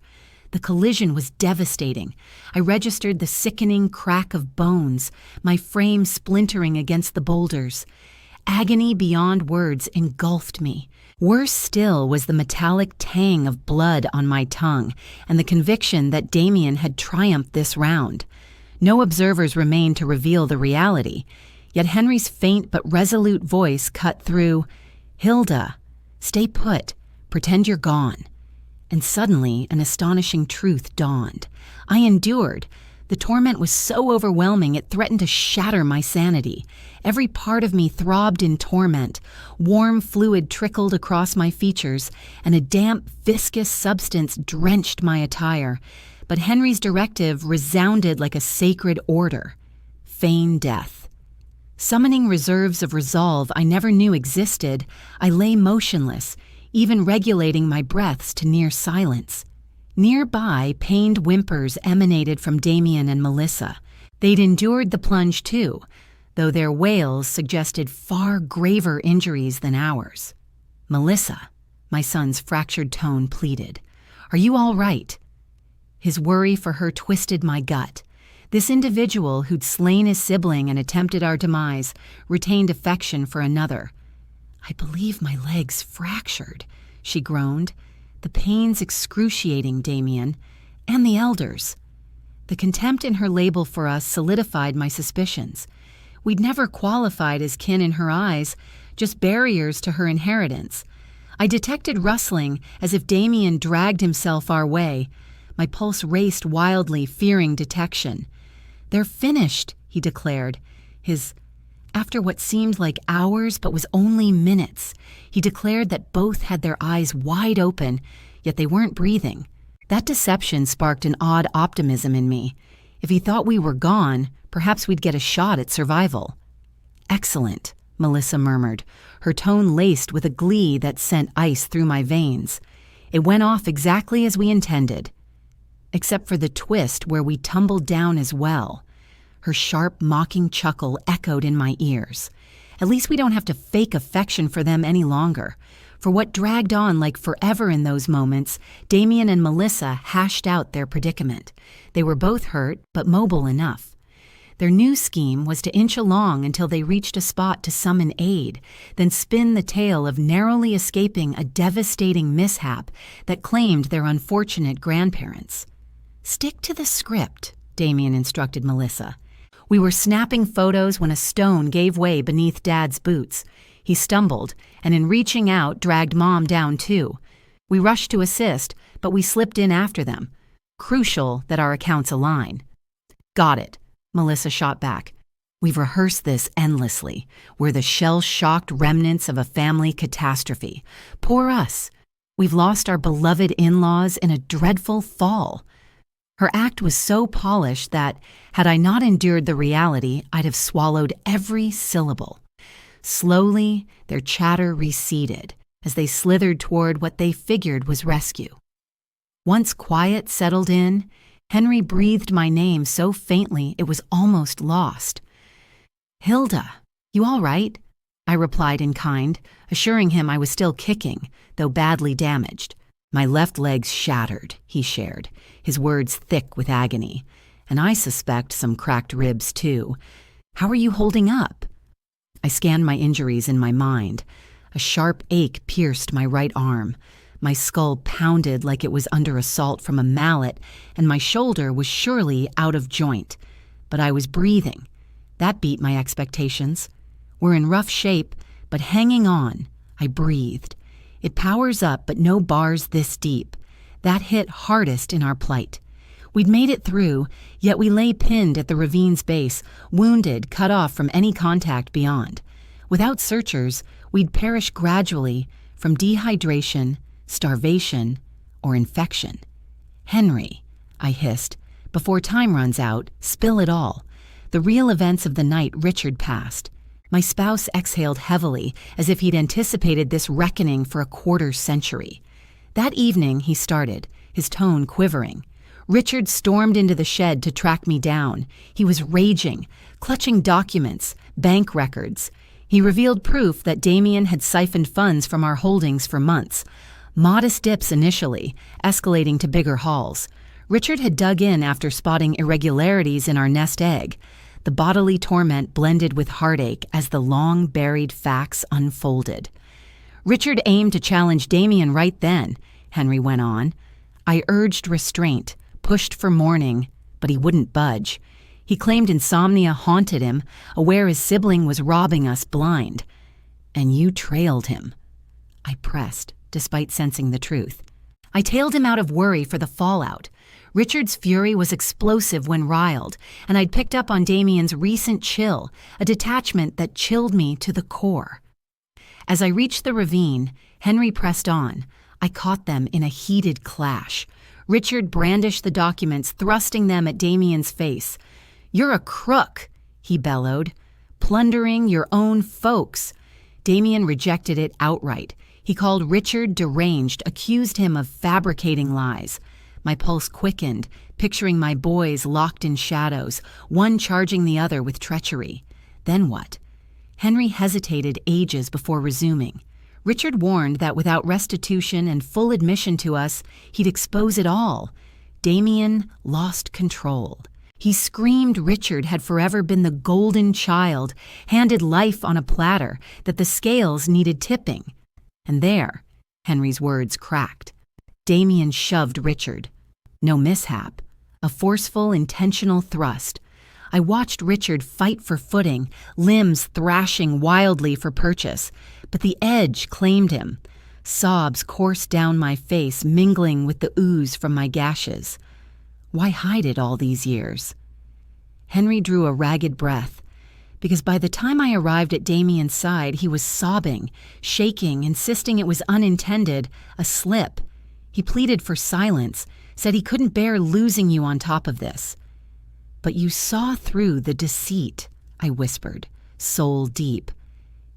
The collision was devastating. I registered the sickening crack of bones, my frame splintering against the boulders. Agony beyond words engulfed me. Worse still was the metallic tang of blood on my tongue and the conviction that Damien had triumphed this round. No observers remained to reveal the reality, yet Henry's faint but resolute voice cut through. "Hilda, stay put. Pretend you're gone." And suddenly an astonishing truth dawned. I endured. The torment was so overwhelming it threatened to shatter my sanity. Every part of me throbbed in torment. Warm fluid trickled across my features, and a damp, viscous substance drenched my attire. But Henry's directive resounded like a sacred order. Feign death. Summoning reserves of resolve I never knew existed, I lay motionless, even regulating my breaths to near silence. Nearby, pained whimpers emanated from Damien and Melissa. They'd endured the plunge too, though their wails suggested far graver injuries than ours. "Melissa," my son's fractured tone pleaded, "are you all right?" His worry for her twisted my gut. This individual who'd slain his sibling and attempted our demise retained affection for another. "I believe my leg's fractured," she groaned. "The pain's excruciating, Damien, and the elders." The contempt in her label for us solidified my suspicions. We'd never qualified as kin in her eyes, just barriers to her inheritance. I detected rustling as if Damien dragged himself our way. My pulse raced wildly, fearing detection. "They're finished," he declared. After what seemed like hours but was only minutes, he declared that both had their eyes wide open, yet they weren't breathing. That deception sparked an odd optimism in me. If he thought we were gone, perhaps we'd get a shot at survival. "Excellent," Melissa murmured, her tone laced with a glee that sent ice through my veins. "It went off exactly as we intended." Except for the twist where we tumbled down as well. Her sharp, mocking chuckle echoed in my ears. At least we don't have to fake affection for them any longer. For what dragged on like forever in those moments, Damien and Melissa hashed out their predicament. They were both hurt, but mobile enough. Their new scheme was to inch along until they reached a spot to summon aid, then spin the tale of narrowly escaping a devastating mishap that claimed their unfortunate grandparents. "Stick to the script," Damien instructed Melissa. We were snapping photos when a stone gave way beneath Dad's boots. He stumbled, and in reaching out, dragged Mom down too. We rushed to assist, but we slipped in after them. Crucial that our accounts align. Got it, Melissa shot back. We've rehearsed this endlessly. We're the shell-shocked remnants of a family catastrophe. Poor us. We've lost our beloved in-laws in a dreadful fall. Her act was so polished that, had I not endured the reality, I'd have swallowed every syllable. Slowly, their chatter receded as they slithered toward what they figured was rescue. Once quiet settled in, Henry breathed my name so faintly it was almost lost. "Hilda, you all right?" I replied in kind, assuring him I was still kicking, though badly damaged. "My left leg's shattered," he shared, his words thick with agony. "And I suspect some cracked ribs, too. How are you holding up?" I scanned my injuries in my mind. A sharp ache pierced my right arm. My skull pounded like it was under assault from a mallet, and my shoulder was surely out of joint. But I was breathing. That beat my expectations. We're in rough shape, but hanging on. I breathed. It powers up, but no bars this deep. That hit hardest in our plight. We'd made it through, yet we lay pinned at the ravine's base, wounded, cut off from any contact beyond. Without searchers, we'd perish gradually from dehydration, starvation, or infection. "Henry," I hissed, "before time runs out, spill it all." The real events of the night Richard passed. My spouse exhaled heavily, as if he'd anticipated this reckoning for a quarter-century. That evening, he started, his tone quivering. Richard stormed into the shed to track me down. He was raging, clutching documents, bank records. He revealed proof that Damien had siphoned funds from our holdings for months. Modest dips initially, escalating to bigger hauls. Richard had dug in after spotting irregularities in our nest egg. The bodily torment blended with heartache as the long-buried facts unfolded. "Richard aimed to challenge Damien right then," Henry went on. "I urged restraint, pushed for mourning, but he wouldn't budge. He claimed insomnia haunted him, aware his sibling was robbing us blind. And you trailed him." I pressed, despite sensing the truth. "I tailed him out of worry for the fallout. Richard's fury was explosive when riled, and I'd picked up on Damien's recent chill, a detachment that chilled me to the core." As I reached the ravine, Henry pressed on. I caught them in a heated clash. Richard brandished the documents, thrusting them at Damien's face. "You're a crook," he bellowed. "Plundering your own folks." Damien rejected it outright. He called Richard deranged, accused him of fabricating lies. My pulse quickened, picturing my boys locked in shadows, one charging the other with treachery. Then what? Henry hesitated ages before resuming. Richard warned that without restitution and full admission to us, he'd expose it all. Damien lost control. He screamed Richard had forever been the golden child, handed life on a platter, that the scales needed tipping. And there, Henry's words cracked. Damien shoved Richard. No mishap. A forceful, intentional thrust. I watched Richard fight for footing, limbs thrashing wildly for purchase, but the edge claimed him. Sobs coursed down my face, mingling with the ooze from my gashes. Why hide it all these years? Henry drew a ragged breath, because by the time I arrived at Damien's side, he was sobbing, shaking, insisting it was unintended, a slip. He pleaded for silence, said he couldn't bear losing you on top of this. "But you saw through the deceit," I whispered, soul deep.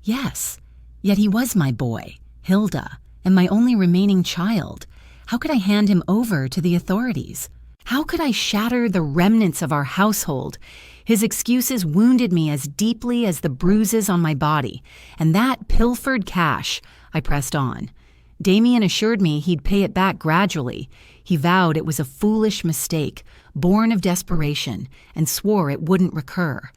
"Yes, yet he was my boy, Hilda, and my only remaining child. How could I hand him over to the authorities? How could I shatter the remnants of our household? His excuses wounded me as deeply as the bruises on my body, and that pilfered cash," I pressed on. Damien assured me he'd pay it back gradually. He vowed it was a foolish mistake, born of desperation, and swore it wouldn't recur.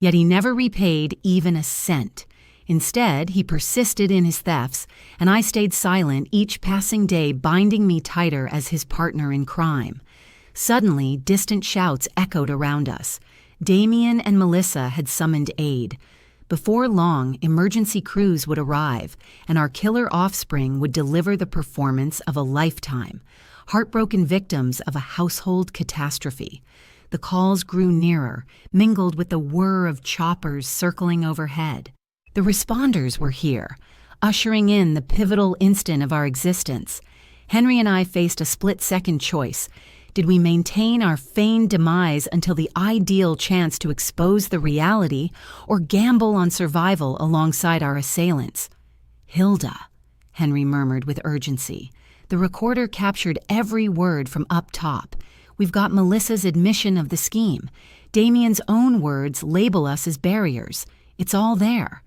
Yet he never repaid even a cent. Instead, he persisted in his thefts, and I stayed silent, each passing day binding me tighter as his partner in crime. Suddenly, distant shouts echoed around us. Damien and Melissa had summoned aid. Before long, emergency crews would arrive, and our killer offspring would deliver the performance of a lifetime, heartbroken victims of a household catastrophe. The calls grew nearer, mingled with the whir of choppers circling overhead. The responders were here, ushering in the pivotal instant of our existence. Henry and I faced a split-second choice. Did we maintain our feigned demise until the ideal chance to expose the reality, or gamble on survival alongside our assailants? "Hilda," Henry murmured with urgency. The recorder captured every word from up top. "We've got Melissa's admission of the scheme. Damien's own words label us as barriers. It's all there."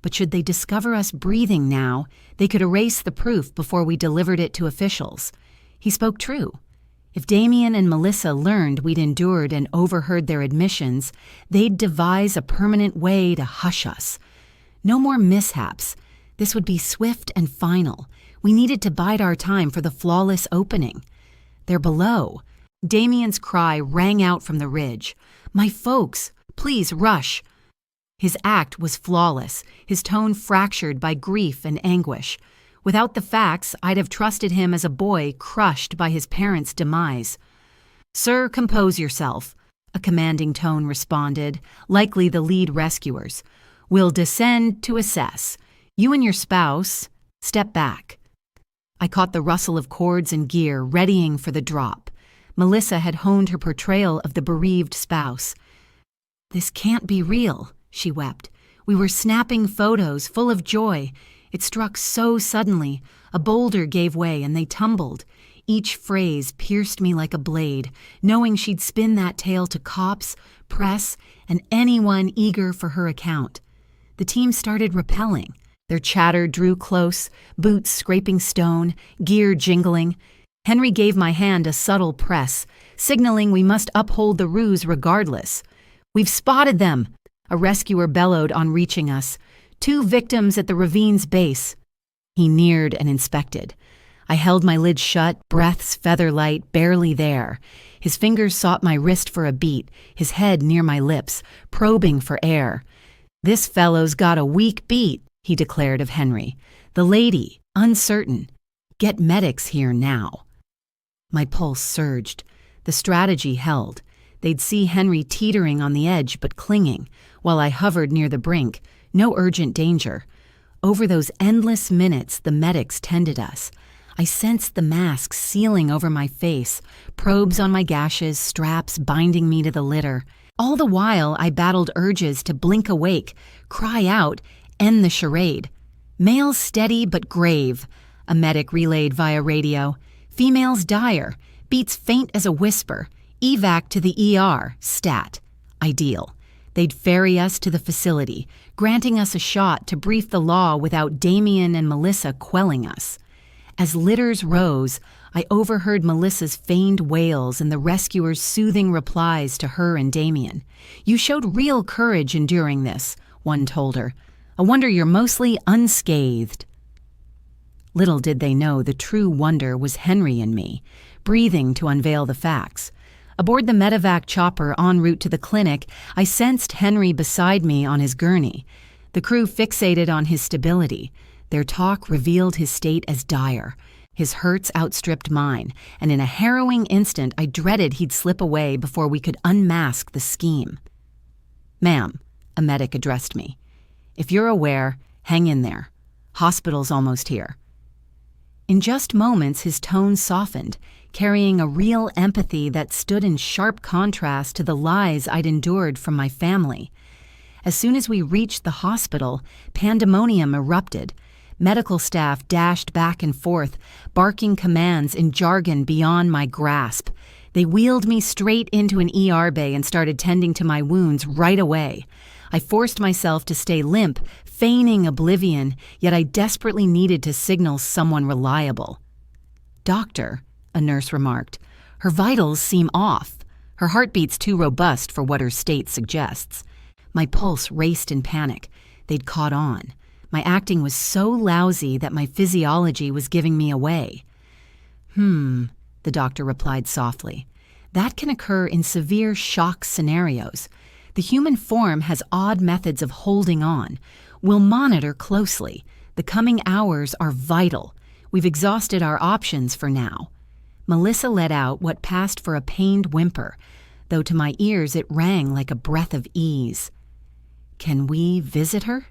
But should they discover us breathing now, they could erase the proof before we delivered it to officials. He spoke true. If Damien and Melissa learned we'd endured and overheard their admissions, they'd devise a permanent way to hush us. No more mishaps. This would be swift and final. We needed to bide our time for the flawless opening. "They're below." Damien's cry rang out from the ridge. "My folks, please rush." His act was flawless, his tone fractured by grief and anguish. Without the facts, I'd have trusted him as a boy crushed by his parents' demise. "Sir, compose yourself," a commanding tone responded, likely the lead rescuers. "We'll descend to assess. You and your spouse, step back." I caught the rustle of cords and gear, readying for the drop. Melissa had honed her portrayal of the bereaved spouse. "This can't be real," she wept. "We were snapping photos, full of joy. It struck so suddenly. A boulder gave way and they tumbled. Each phrase pierced me like a blade, knowing she'd spin that tale to cops, press, and anyone eager for her account. The team started rappelling. Their chatter drew close, boots scraping stone, gear jingling. Henry gave my hand a subtle press, signaling we must uphold the ruse regardless. "We've spotted them," a rescuer bellowed on reaching us. "2 victims at the ravine's base." He neared and inspected. I held my lid shut, breaths feather-light, barely there. His fingers sought my wrist for a beat, his head near my lips, probing for air. "This fellow's got a weak beat," he declared of Henry. "The lady, uncertain. Get medics here now." My pulse surged. The strategy held. They'd see Henry teetering on the edge but clinging, while I hovered near the brink. No urgent danger. Over those endless minutes, the medics tended us. I sensed the masks sealing over my face, probes on my gashes, straps binding me to the litter. All the while, I battled urges to blink awake, cry out, end the charade. "Males steady but grave," a medic relayed via radio. "Females dire, beats faint as a whisper. Evac to the ER, stat. Ideal. They'd ferry us to the facility, granting us a shot to brief the law without Damien and Melissa quelling us. As litters rose, I overheard Melissa's feigned wails and the rescuers' soothing replies to her and Damien. "You showed real courage enduring this," one told her. "I wonder you're mostly unscathed." Little did they know the true wonder was Henry and me, breathing to unveil the facts. Aboard the medevac chopper en route to the clinic, I sensed Henry beside me on his gurney. The crew fixated on his stability. Their talk revealed his state as dire. His hurts outstripped mine, and in a harrowing instant I dreaded he'd slip away before we could unmask the scheme. "Ma'am," a medic addressed me. "If you're aware, hang in there. Hospital's almost here." In just moments, his tone softened, carrying a real empathy that stood in sharp contrast to the lies I'd endured from my family. As soon as we reached the hospital, pandemonium erupted. Medical staff dashed back and forth, barking commands in jargon beyond my grasp. They wheeled me straight into an ER bay and started tending to my wounds right away. I forced myself to stay limp, feigning oblivion, yet I desperately needed to signal someone reliable. "Doctor," a nurse remarked, "her vitals seem off. Her heartbeat's too robust for what her state suggests." My pulse raced in panic. They'd caught on. My acting was so lousy that my physiology was giving me away. The doctor replied softly. "That can occur in severe shock scenarios. The human form has odd methods of holding on. We'll monitor closely. The coming hours are vital. We've exhausted our options for now." Melissa let out what passed for a pained whimper. though to my ears it rang like a breath of ease. "Can we visit her?"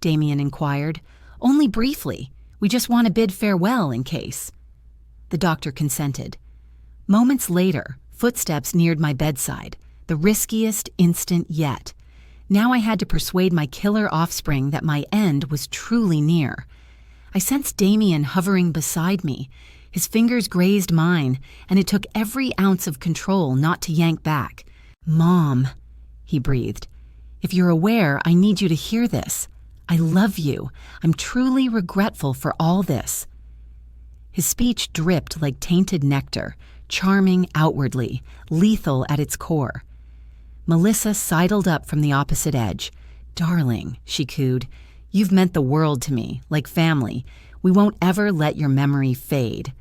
Damien inquired. "Only briefly. We just want to bid farewell in case." The doctor consented. Moments later, footsteps neared my bedside, the riskiest instant yet. Now I had to persuade my killer offspring that my end was truly near. I sensed Damien hovering beside me. His fingers grazed mine, and it took every ounce of control not to yank back. "Mom," he breathed. "If you're aware, I need you to hear this. I love you. I'm truly regretful for all this." His speech dripped like tainted nectar, charming outwardly, lethal at its core. Melissa sidled up from the opposite edge. "Darling," she cooed, "you've meant the world to me, like family. We won't ever let your memory fade."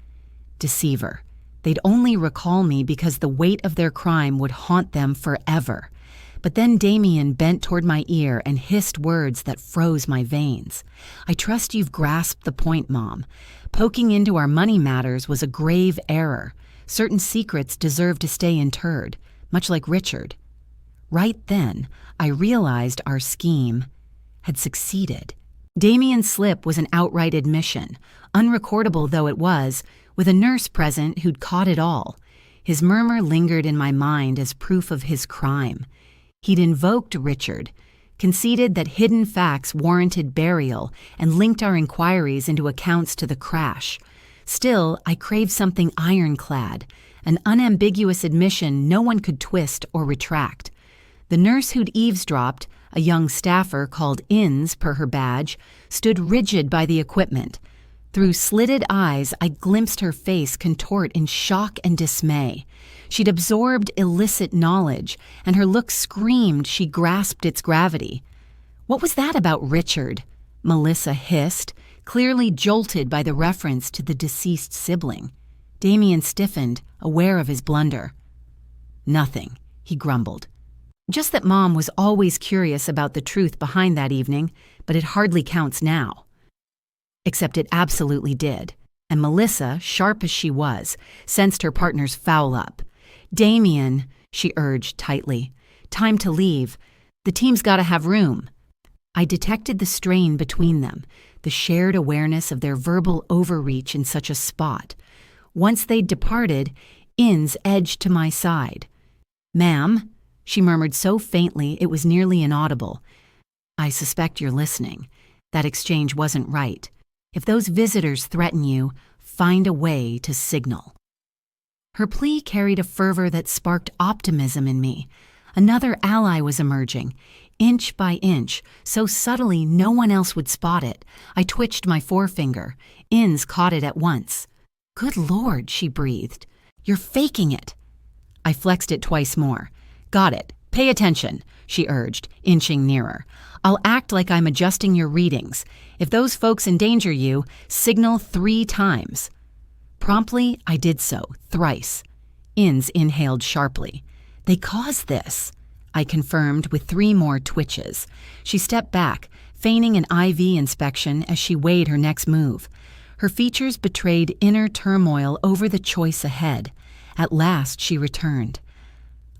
Deceiver. They'd only recall me because the weight of their crime would haunt them forever. But then Damien bent toward my ear and hissed words that froze my veins. "I trust you've grasped the point, Mom. Poking into our money matters was a grave error. Certain secrets deserve to stay interred, much like Richard." Right then, I realized our scheme had succeeded. Damien's slip was an outright admission, unrecordable though it was, with a nurse present who'd caught it all. His murmur lingered in my mind as proof of his crime. He'd invoked Richard, conceded that hidden facts warranted burial, and linked our inquiries into accounts to the crash. Still, I craved something ironclad, an unambiguous admission no one could twist or retract. The nurse who'd eavesdropped, a young staffer called Inns per her badge, stood rigid by the equipment. Through slitted eyes, I glimpsed her face contort in shock and dismay. She'd absorbed illicit knowledge, and her look screamed she grasped its gravity. "What was that about Richard?" Melissa hissed, clearly jolted by the reference to the deceased sibling. Damien stiffened, aware of his blunder. "Nothing," he grumbled. "Just that Mom was always curious about the truth behind that evening, but it hardly counts now." Except it absolutely did, and Melissa, sharp as she was, sensed her partner's foul up. "Damien," she urged tightly, "time to leave. The team's got to have room." I detected the strain between them, the shared awareness of their verbal overreach in such a spot. Once they'd departed, Inns edged to my side. "Ma'am," she murmured so faintly it was nearly inaudible. "I suspect you're listening. That exchange wasn't right. If those visitors threaten you, find a way to signal." Her plea carried a fervor that sparked optimism in me. Another ally was emerging. Inch by inch, so subtly no one else would spot it. I twitched my forefinger. Inns caught it at once. "Good Lord," she breathed. "You're faking it." I flexed it twice more. "Got it. Pay attention," she urged, inching nearer. "I'll act like I'm adjusting your readings. If those folks endanger you, signal 3 times. Promptly, I did so, thrice. Inns inhaled sharply. "They caused this," I confirmed with 3 more twitches. She stepped back, feigning an IV inspection as she weighed her next move. Her features betrayed inner turmoil over the choice ahead. At last, she returned.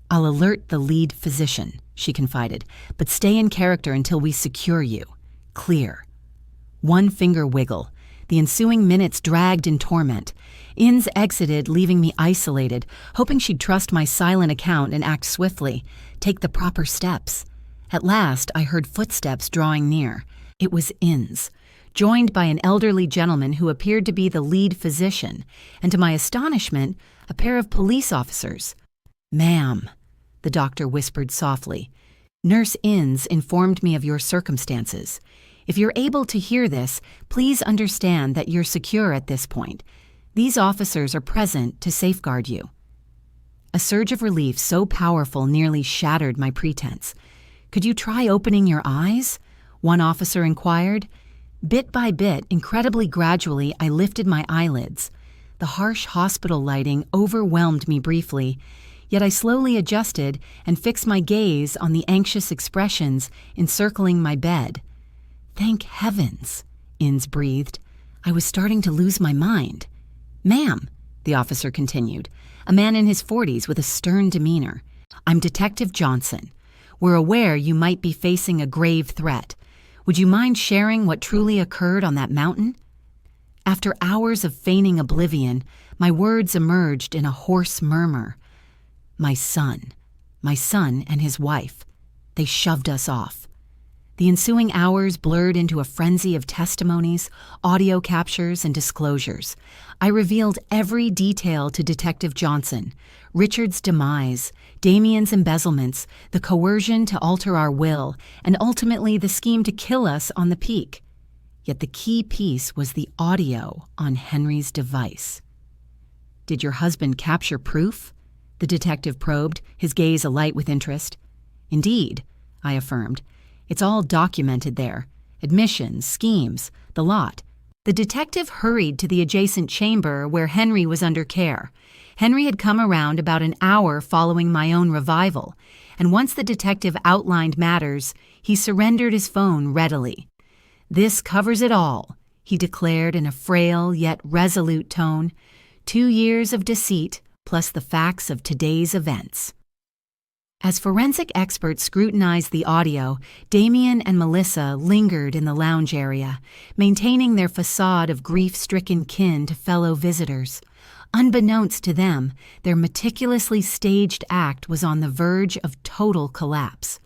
"I'll alert the lead physician," she confided, "but stay in character until we secure you. Clear." One finger wiggle. The ensuing minutes dragged in torment. Inns exited, leaving me isolated, hoping she'd trust my silent account and act swiftly, take the proper steps. At last, I heard footsteps drawing near. It was Inns, joined by an elderly gentleman who appeared to be the lead physician, and to my astonishment, a pair of police officers. "Ma'am," the doctor whispered softly, "Nurse Inns informed me of your circumstances. If you're able to hear this, please understand that you're secure at this point. These officers are present to safeguard you." A surge of relief so powerful nearly shattered my pretense. "Could you try opening your eyes?" one officer inquired. Bit by bit, incredibly gradually, I lifted my eyelids. The harsh hospital lighting overwhelmed me briefly, yet I slowly adjusted and fixed my gaze on the anxious expressions encircling my bed. "Thank heavens," Inns breathed. I was starting to lose my mind. "Ma'am," the officer continued, a man in his 40s with a stern demeanor, I'm Detective Johnson. We're aware you might be facing a grave threat. Would you mind sharing what truly occurred on that mountain? After hours of feigning oblivion, my words emerged in a hoarse murmur. My son and his wife. They shoved us off. The ensuing hours blurred into a frenzy of testimonies, audio captures, and disclosures. I revealed every detail to Detective Johnson: Richard's demise, Damien's embezzlements, the coercion to alter our will, and ultimately the scheme to kill us on the peak. Yet the key piece was the audio on Henry's device. Did your husband capture proof? The detective probed, his gaze alight with interest. Indeed, I affirmed. It's all documented there. Admissions, schemes, the lot. The detective hurried to the adjacent chamber where Henry was under care. Henry had come around about an hour following my own revival, and once the detective outlined matters, he surrendered his phone readily. This covers it all, he declared in a frail yet resolute tone. 2 years of deceit plus the facts of today's events. As forensic experts scrutinized the audio, Damien and Melissa lingered in the lounge area, maintaining their facade of grief-stricken kin to fellow visitors. Unbeknownst to them, their meticulously staged act was on the verge of total collapse.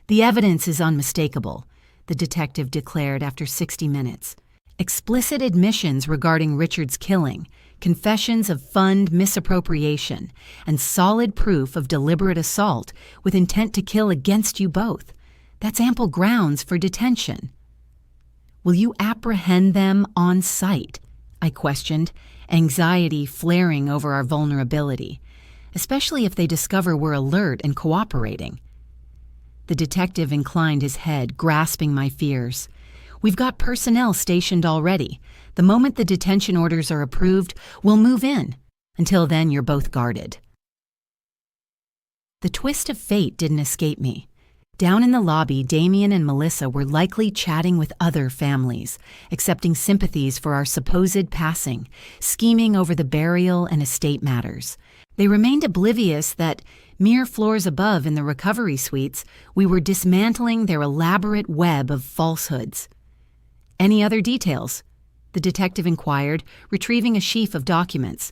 The evidence is unmistakable, the detective declared after 60 minutes. Explicit admissions regarding Richard's killing, confessions of fund misappropriation, and solid proof of deliberate assault with intent to kill against you both. That's ample grounds for detention. Will you apprehend them on sight? I questioned, anxiety flaring over our vulnerability, especially if they discover we're alert and cooperating. The detective inclined his head, grasping my fears. We've got personnel stationed already. The moment the detention orders are approved, we'll move in. Until then, you're both guarded. The twist of fate didn't escape me. Down in the lobby, Damien and Melissa were likely chatting with other families, accepting sympathies for our supposed passing, scheming over the burial and estate matters. They remained oblivious that, mere floors above in the recovery suites, we were dismantling their elaborate web of falsehoods. Any other details? The detective inquired, retrieving a sheaf of documents.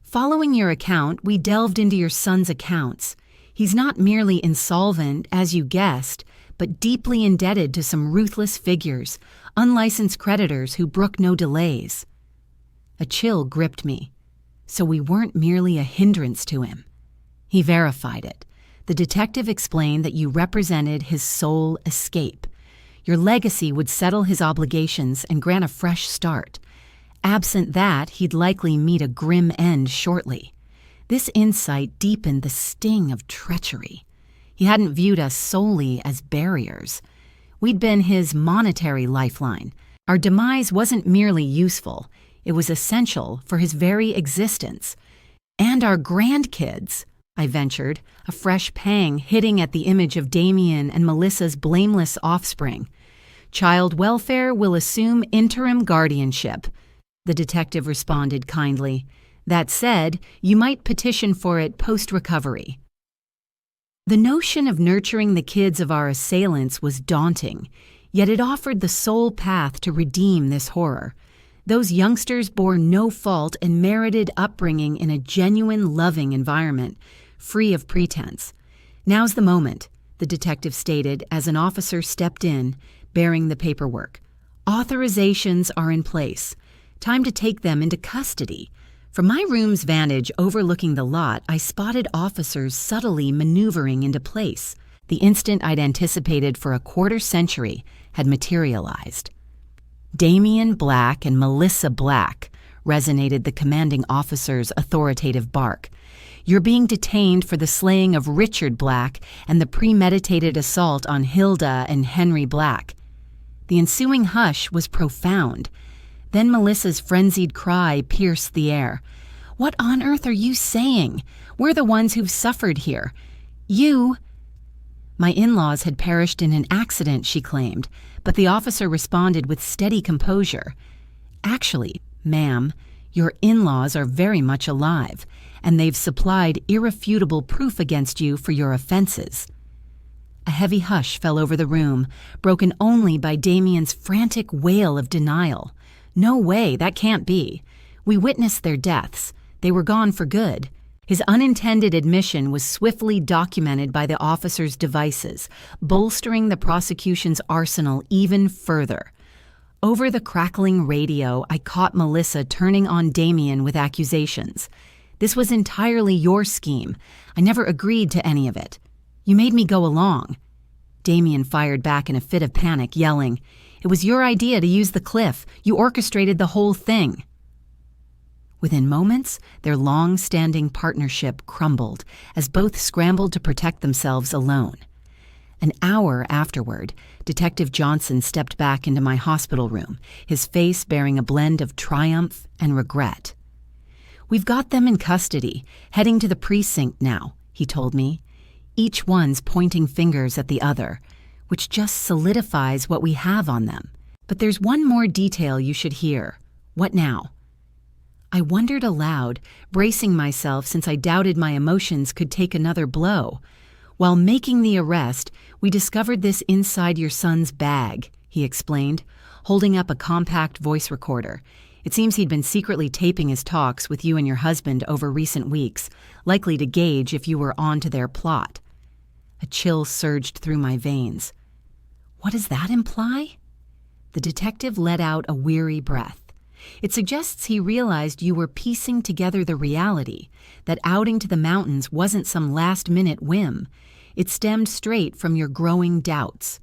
Following your account, we delved into your son's accounts. He's not merely insolvent, as you guessed, but deeply indebted to some ruthless figures, unlicensed creditors who brook no delays. A chill gripped me. So we weren't merely a hindrance to him. He verified it. The detective explained that you represented his sole escape. Your legacy would settle his obligations and grant a fresh start. Absent that, he'd likely meet a grim end shortly. This insight deepened the sting of treachery. He hadn't viewed us solely as barriers. We'd been his monetary lifeline. Our demise wasn't merely useful. It was essential for his very existence. And our grandkids, I ventured, a fresh pang hitting at the image of Damien and Melissa's blameless offspring. Child welfare will assume interim guardianship, the detective responded kindly. That said, you might petition for it post-recovery. The notion of nurturing the kids of our assailants was daunting, yet it offered the sole path to redeem this horror. Those youngsters bore no fault and merited upbringing in a genuine, loving environment, free of pretense. Now's the moment, the detective stated as an officer stepped in, bearing the paperwork. Authorizations are in place. Time to take them into custody. From my room's vantage overlooking the lot, I spotted officers subtly maneuvering into place. The instant I'd anticipated for a quarter century had materialized. Damien Black and Melissa Black, resonated the commanding officer's authoritative bark. You're being detained for the slaying of Richard Black and the premeditated assault on Hilda and Henry Black. The ensuing hush was profound. Then Melissa's frenzied cry pierced the air. What on earth are you saying? We're the ones who've suffered here. You... My in-laws had perished in an accident, she claimed, but the officer responded with steady composure. Actually, ma'am, your in-laws are very much alive, and they've supplied irrefutable proof against you for your offenses." A heavy hush fell over the room, broken only by Damien's frantic wail of denial. "No way, that can't be. We witnessed their deaths. They were gone for good." His unintended admission was swiftly documented by the officer's devices, bolstering the prosecution's arsenal even further. Over the crackling radio, I caught Melissa turning on Damien with accusations. "This was entirely your scheme. I never agreed to any of it. You made me go along." Damien fired back in a fit of panic, yelling, "It was your idea to use the cliff. You orchestrated the whole thing." Within moments, their long-standing partnership crumbled as both scrambled to protect themselves alone. An hour afterward, Detective Johnson stepped back into my hospital room, his face bearing a blend of triumph and regret. "We've got them in custody, heading to the precinct now," he told me. "Each one's pointing fingers at the other, which just solidifies what we have on them. But there's one more detail you should hear." "What now?" I wondered aloud, bracing myself since I doubted my emotions could take another blow. "While making the arrest, we discovered this inside your son's bag," he explained, holding up a compact voice recorder. "It seems he'd been secretly taping his talks with you and your husband over recent weeks, likely to gauge if you were on to their plot." A chill surged through my veins. "What does that imply?" The detective let out a weary breath. "It suggests he realized you were piecing together the reality, that outing to the mountains wasn't some last-minute whim. It stemmed straight from your growing doubts."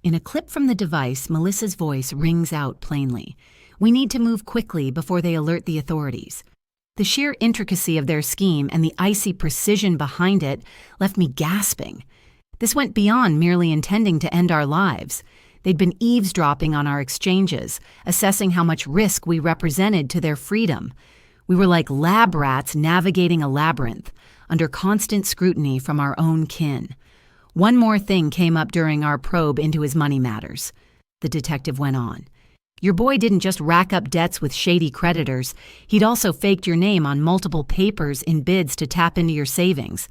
In a clip from the device, Melissa's voice rings out plainly. "We need to move quickly before they alert the authorities." The sheer intricacy of their scheme and the icy precision behind it left me gasping. This went beyond merely intending to end our lives. They'd been eavesdropping on our exchanges, assessing how much risk we represented to their freedom. We were like lab rats navigating a labyrinth, under constant scrutiny from our own kin. "One more thing came up during our probe into his money matters," the detective went on. "Your boy didn't just rack up debts with shady creditors. He'd also faked your name on multiple papers in bids to tap into your savings.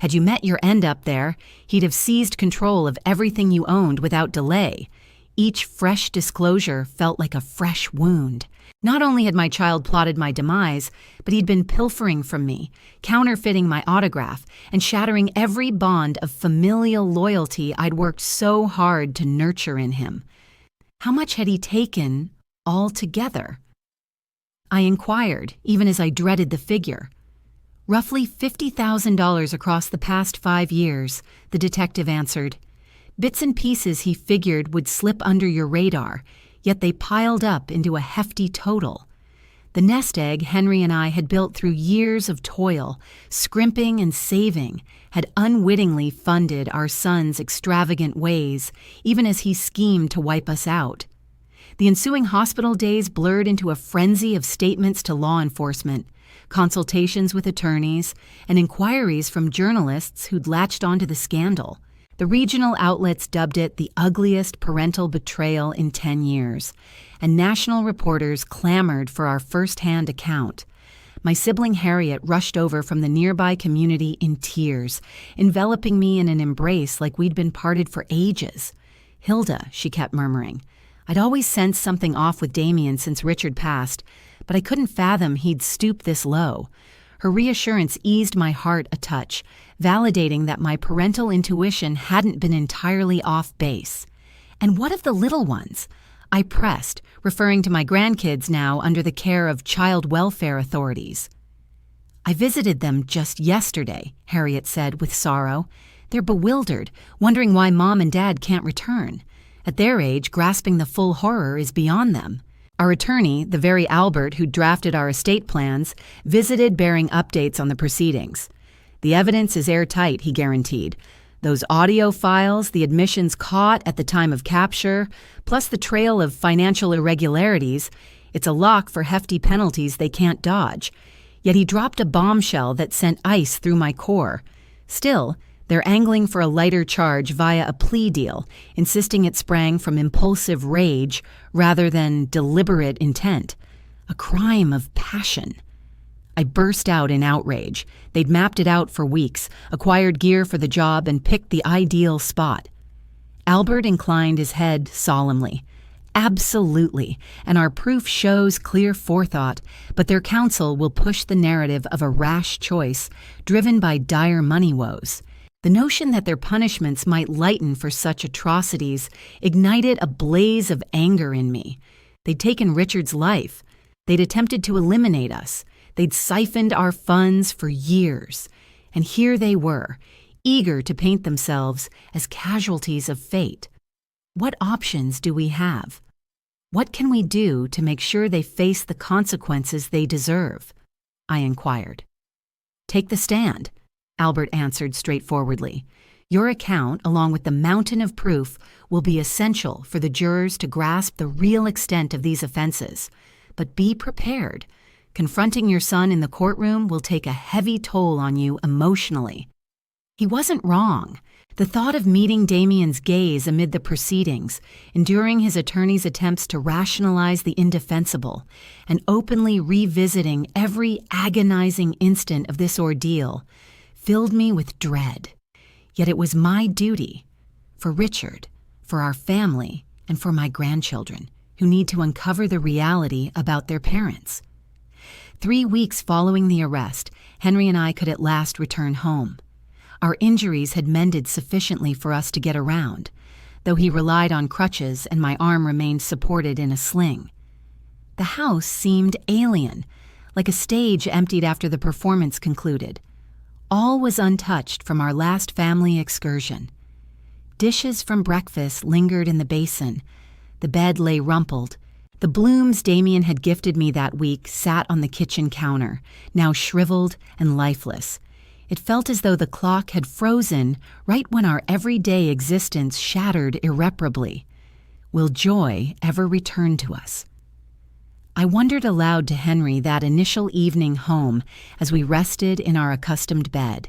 Had you met your end up there, he'd have seized control of everything you owned without delay. Each fresh disclosure felt like a fresh wound. Not only had my child plotted my demise, but he'd been pilfering from me, counterfeiting my autograph, and shattering every bond of familial loyalty I'd worked so hard to nurture in him. How much had he taken altogether?" I inquired, even as I dreaded the figure. "Roughly $50,000 across the past 5 years, the detective answered. "Bits and pieces he figured would slip under your radar, yet they piled up into a hefty total. The nest egg Henry and I had built through years of toil, scrimping and saving, had unwittingly funded our son's extravagant ways, even as he schemed to wipe us out. The ensuing hospital days blurred into a frenzy of statements to law enforcement, consultations with attorneys, and inquiries from journalists who'd latched onto the scandal. The regional outlets dubbed it the ugliest parental betrayal in 10 years, and national reporters clamored for our first-hand account. My sibling Harriet rushed over from the nearby community in tears, enveloping me in an embrace like we'd been parted for ages. "Hilda," she kept murmuring. "I'd always sensed something off with Damien since Richard passed, but I couldn't fathom he'd stoop this low." Her reassurance eased my heart a touch, validating that my parental intuition hadn't been entirely off base. "And what of the little ones?" I pressed, referring to my grandkids now under the care of child welfare authorities. "I visited them just yesterday," Harriet said with sorrow. "They're bewildered, wondering why Mom and Dad can't return. At their age, grasping the full horror is beyond them." Our attorney, the very Albert who drafted our estate plans, visited bearing updates on the proceedings. "The evidence is airtight," he guaranteed. "Those audio files, the admissions caught at the time of capture, plus the trail of financial irregularities, it's a lock for hefty penalties they can't dodge." Yet he dropped a bombshell that sent ice through my core. Still, they're angling for a lighter charge via a plea deal, insisting it sprang from impulsive rage rather than deliberate intent. A crime of passion. I burst out in outrage. They'd mapped it out for weeks, acquired gear for the job, and picked the ideal spot. Albert inclined his head solemnly. Absolutely, and our proof shows clear forethought, but their counsel will push the narrative of a rash choice driven by dire money woes. The notion that their punishments might lighten for such atrocities ignited a blaze of anger in me. They'd taken Richard's life. They'd attempted to eliminate us. They'd siphoned our funds for years. And here they were, eager to paint themselves as casualties of fate. What options do we have? What can we do to make sure they face the consequences they deserve? I inquired. Take the stand, Albert answered straightforwardly. Your account, along with the mountain of proof, will be essential for the jurors to grasp the real extent of these offenses. But be prepared. Confronting your son in the courtroom will take a heavy toll on you emotionally. He wasn't wrong. The thought of meeting Damien's gaze amid the proceedings, enduring his attorney's attempts to rationalize the indefensible, and openly revisiting every agonizing instant of this ordeal, filled me with dread. Yet it was my duty, for Richard, for our family, and for my grandchildren, who need to uncover the reality about their parents. 3 weeks following the arrest, Henry and I could at last return home. Our injuries had mended sufficiently for us to get around, though he relied on crutches and my arm remained supported in a sling. The house seemed alien, like a stage emptied after the performance concluded. All was untouched from our last family excursion. Dishes from breakfast lingered in the basin. The bed lay rumpled. The blooms Damien had gifted me that week sat on the kitchen counter, now shriveled and lifeless. It felt as though the clock had frozen right when our everyday existence shattered irreparably. Will joy ever return to us? I wondered aloud to Henry that initial evening home as we rested in our accustomed bed.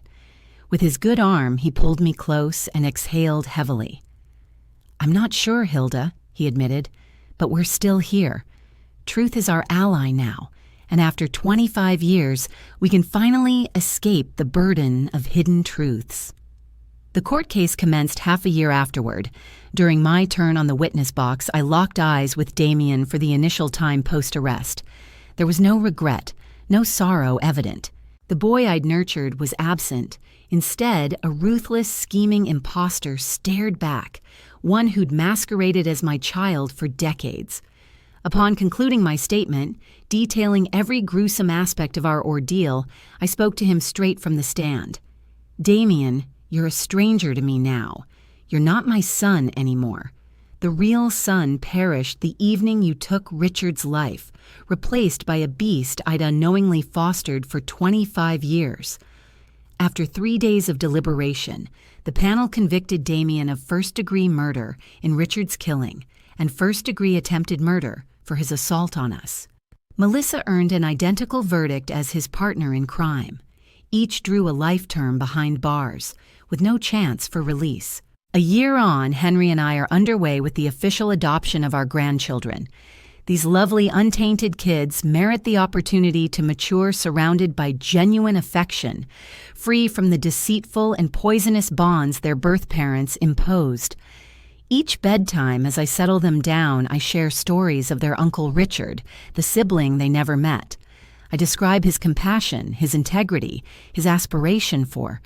With his good arm, he pulled me close and exhaled heavily. I'm not sure, Hilda, he admitted, but we're still here. Truth is our ally now, and after 25 years, we can finally escape the burden of hidden truths. The court case commenced half a year afterward. During my turn on the witness box, I locked eyes with Damien for the initial time post-arrest. There was no regret, no sorrow evident. The boy I'd nurtured was absent. Instead, a ruthless, scheming imposter stared back, one who'd masqueraded as my child for decades. Upon concluding my statement, detailing every gruesome aspect of our ordeal, I spoke to him straight from the stand. Damien, you're a stranger to me now. You're not my son anymore. The real son perished the evening you took Richard's life, replaced by a beast I'd unknowingly fostered for 25 years. After 3 days of deliberation, the panel convicted Damien of first-degree murder in Richard's killing and first-degree attempted murder for his assault on us. Melissa earned an identical verdict as his partner in crime. Each drew a life term behind bars, with no chance for release. A year on, Henry and I are underway with the official adoption of our grandchildren. These lovely, untainted kids merit the opportunity to mature surrounded by genuine affection, free from the deceitful and poisonous bonds their birth parents imposed. Each bedtime, as I settle them down, I share stories of their Uncle Richard, the sibling they never met. I describe his compassion, his integrity, his aspiration for